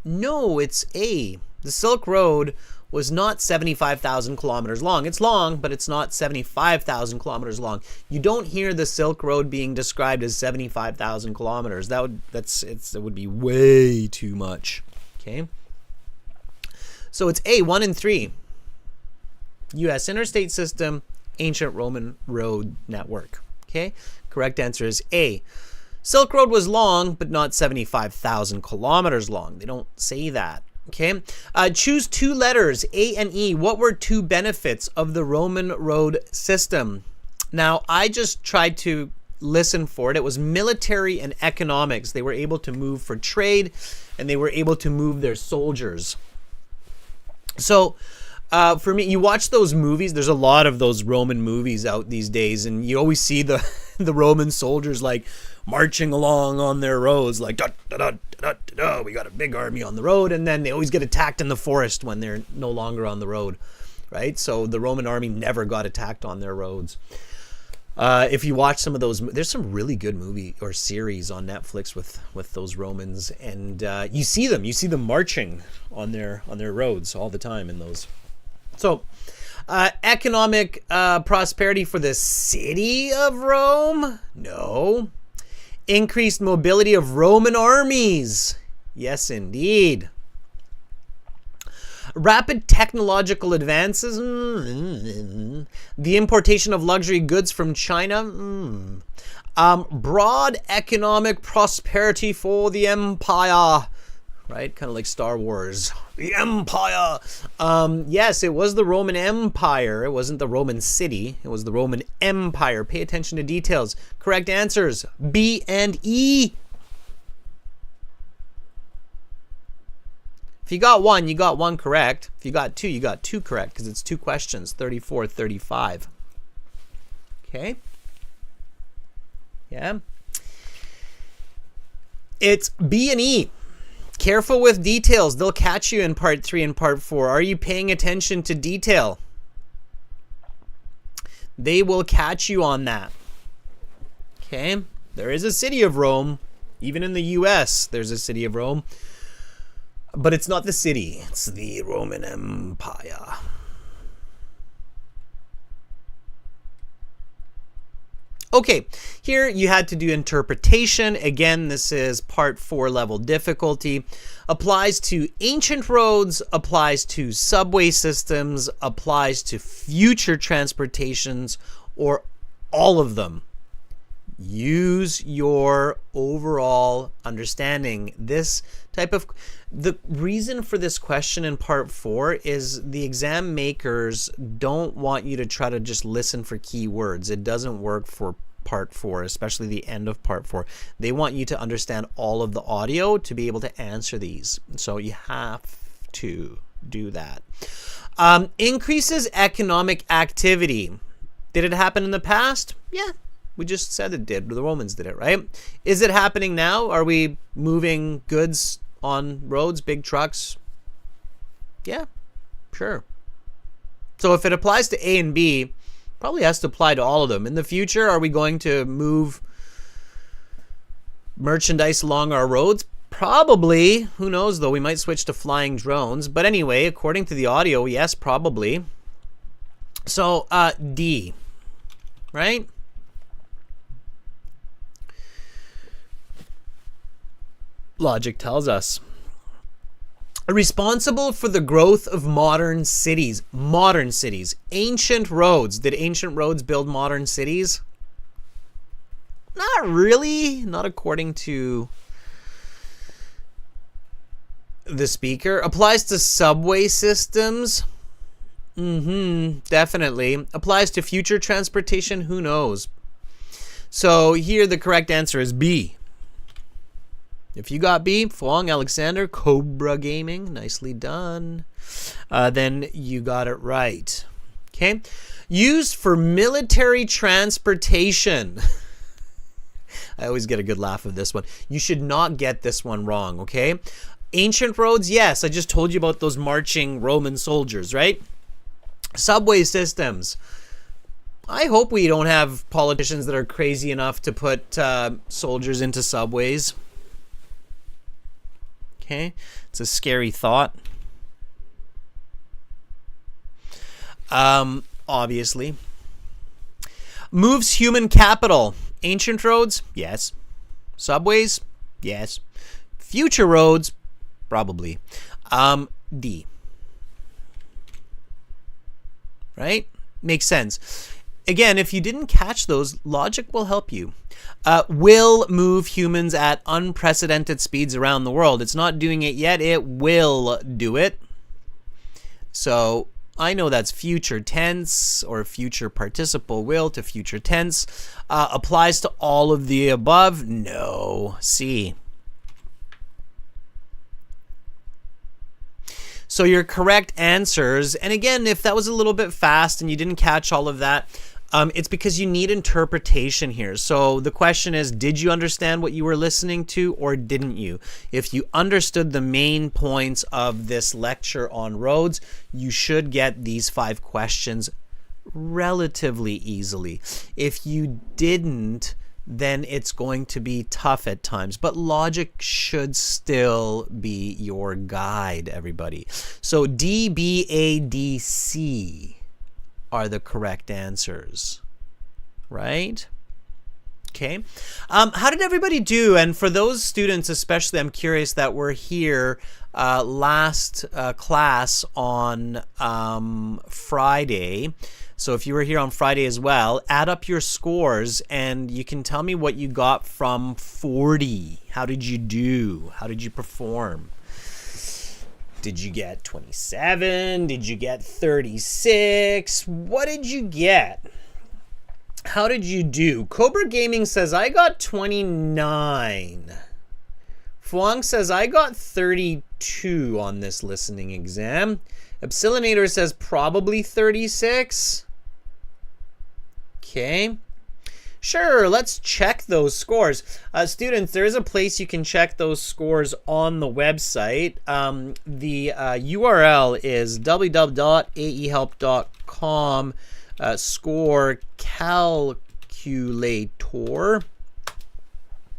No, it's A. The Silk Road was not 75,000 kilometers long. It's long, but it's not 75,000 kilometers long. You don't hear the Silk Road being described as 75,000 kilometers. That would be way too much. Okay. So it's A, 1 and 3. U.S. interstate system, ancient Roman road network. Okay. Correct answer is A. Silk Road was long, but not 75,000 kilometers long. They don't say that. Okay. Choose 2 letters, A and E. What were 2 benefits of the Roman road system? Now, I just tried to listen for it. It was military and economics. They were able to move for trade, and they were able to move their soldiers. So, for me, you watch those movies. There's a lot of those Roman movies out these days, and you always see the Roman soldiers like marching along on their roads, like da, da, da, da, da, da, we got a big army on the road, and then they always get attacked in the forest when they're no longer on the road, right? So the Roman army never got attacked on their roads. If you watch some of those, there's some really good movie or series on Netflix with those Romans, and you see them marching on their roads all the time in those. So, economic prosperity for the city of Rome? No. Increased mobility of Roman armies? Yes, indeed. Rapid technological advances? The importation of luxury goods from China? Broad economic prosperity for the empire? Right? Kind of like Star Wars. The Empire. Yes, it was the Roman Empire. It wasn't the Roman city. It was the Roman Empire. Pay attention to details. Correct answers, B and E. If you got 1, you got 1 correct. If you got 2, you got 2 correct because it's 2 questions, 34, 35. Okay? Yeah. It's B and E. Careful with details. They'll catch you in part 3 and part 4. Are you paying attention to detail? They will catch you on that. Okay? There is a city of Rome. Even in the US, there's a city of Rome. But it's not the city. It's the Roman Empire. Okay, here you had to do interpretation. Again, this is part 4 level difficulty. Applies to ancient roads, applies to subway systems, applies to future transportations, or all of them. Use your overall understanding. This type of... The reason for this question in part 4 is the exam makers don't want you to try to just listen for keywords. It doesn't work for part 4, especially the end of part 4. They want you to understand all of the audio to be able to answer these. So you have to do that. Increases economic activity. Did it happen in the past? Yeah. We just said it did. The Romans did it, right? Is it happening now? Are we moving goods on roads, big trucks? Yeah, sure. So if it applies to A and B, probably has to apply to all of them. In the future, are we going to move merchandise along our roads? Probably. Who knows, though? We might switch to flying drones. But anyway, according to the audio, yes, probably. So, D, right? Logic tells us. Responsible for the growth of modern cities. Modern cities. Ancient roads. Did ancient roads build modern cities? Not really. Not according to the speaker. Applies to subway systems. Definitely. Applies to future transportation. Who knows? So here the correct answer is B. If you got B, Fong Alexander, Cobra Gaming, nicely done. Then you got it right. Okay. Used for military transportation. I always get a good laugh of this one. You should not get this one wrong, okay? Ancient roads, yes. I just told you about those marching Roman soldiers, right? Subway systems. I hope we don't have politicians that are crazy enough to put soldiers into subways. Okay, it's a scary thought. Obviously. Moves human capital. Ancient roads? Yes. Subways? Yes. Future roads? Probably. D. Right? Makes sense. Again, if you didn't catch those, logic will help you. Will move humans at unprecedented speeds around the world. It's not doing it yet. It will do it. So I know that's future tense or future participle will to future tense. Applies to all of the above? No. C. So your correct answers, and again, if that was a little bit fast and you didn't catch all of that, it's because you need interpretation here. So the question is, did you understand what you were listening to or didn't you? If you understood the main points of this lecture on roads, you should get these 5 questions relatively easily. If you didn't, then it's going to be tough at times. But logic should still be your guide, everybody. So D, B, A, D, C are the correct answers, right? Okay. How did everybody do? And for those students especially, I'm curious, that were here last class on Friday. So if you were here on Friday as well, add up your scores and you can tell me what you got from 40. How did you do? How did you perform? Did you get 27? Did you get 36? What did you get? How did you do? Cobra Gaming says, I got 29. Fuang says, I got 32 on this listening exam. Epsilonator says, probably 36. Okay. Sure, let's check those scores. Students, there is a place you can check those scores on the website. The URL is www.aehelp.com score calculator.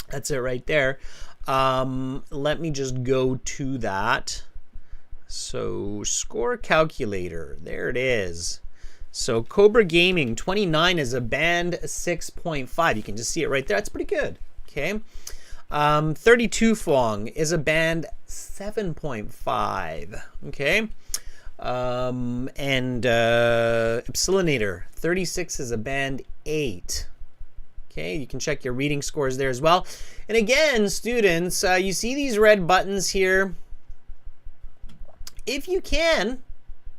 That's it right there. Let me just go to that. So score calculator, there it is. So Cobra Gaming 29 is a band 6.5. You can just see it right there. That's pretty good. Okay. 32 Fong is a band 7.5. Okay. And Epsilonator 36 is a band 8. Okay, you can check your reading scores there as well. And again, students, you see these red buttons here. If you can,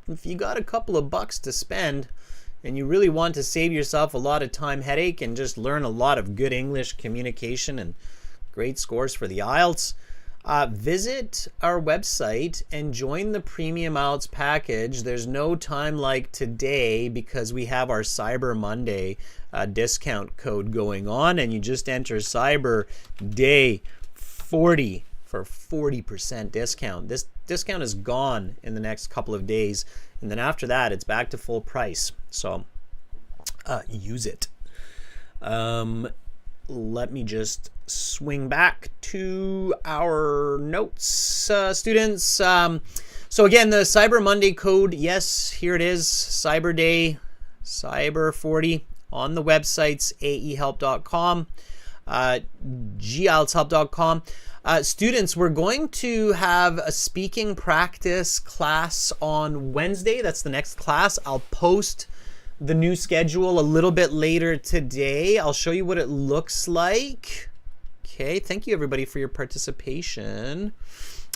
if you got a couple of bucks to spend and you really want to save yourself a lot of time, headache, and just learn a lot of good English communication and great scores for the IELTS, visit our website and join the Premium IELTS package. There's no time like today because we have our Cyber Monday discount code going on, and you just enter Cyber Day 40 for 40% discount. This discount is gone in the next couple of days, and then after that it's back to full price. So use it. Let me just swing back to our notes, students. So again, the Cyber Monday code, yes, here it is, Cyber Day, Cyber 40 on the websites, aehelp.com, gieltshelp.com. Students, we're going to have a speaking practice class on Wednesday. That's the next class. I'll post the new schedule a little bit later today. I'll show you what it looks like. Okay, thank you everybody for your participation.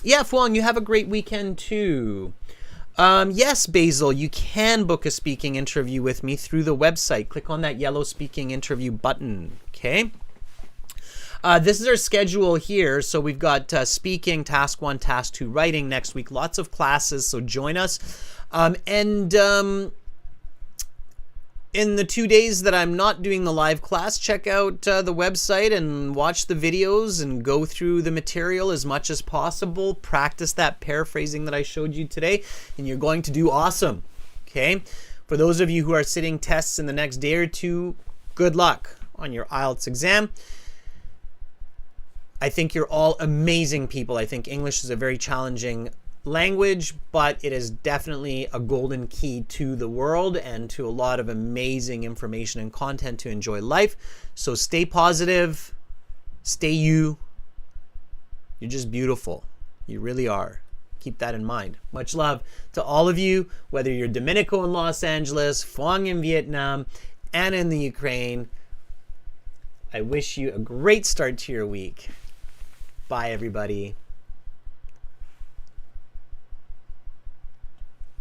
Yeah, Fuang, you have a great weekend too. Yes, Basil, you can book a speaking interview with me through the website. Click on that yellow speaking interview button, okay? This is our schedule here. So we've got speaking, task 1, task 2, writing next week. Lots of classes, so join us. In the 2 days that I'm not doing the live class, check out the website and watch the videos and go through the material as much as possible. Practice that paraphrasing that I showed you today, and you're going to do awesome, okay? For those of you who are sitting tests in the next day or two, good luck on your IELTS exam. I think you're all amazing people. I think English is a very challenging language, but it is definitely a golden key to the world and to a lot of amazing information and content to enjoy life. So stay positive, stay you. You're just beautiful. You really are. Keep that in mind. Much love to all of you, whether you're Domenico in Los Angeles, Phuong in Vietnam, and in the Ukraine. I wish you a great start to your week. Bye, everybody.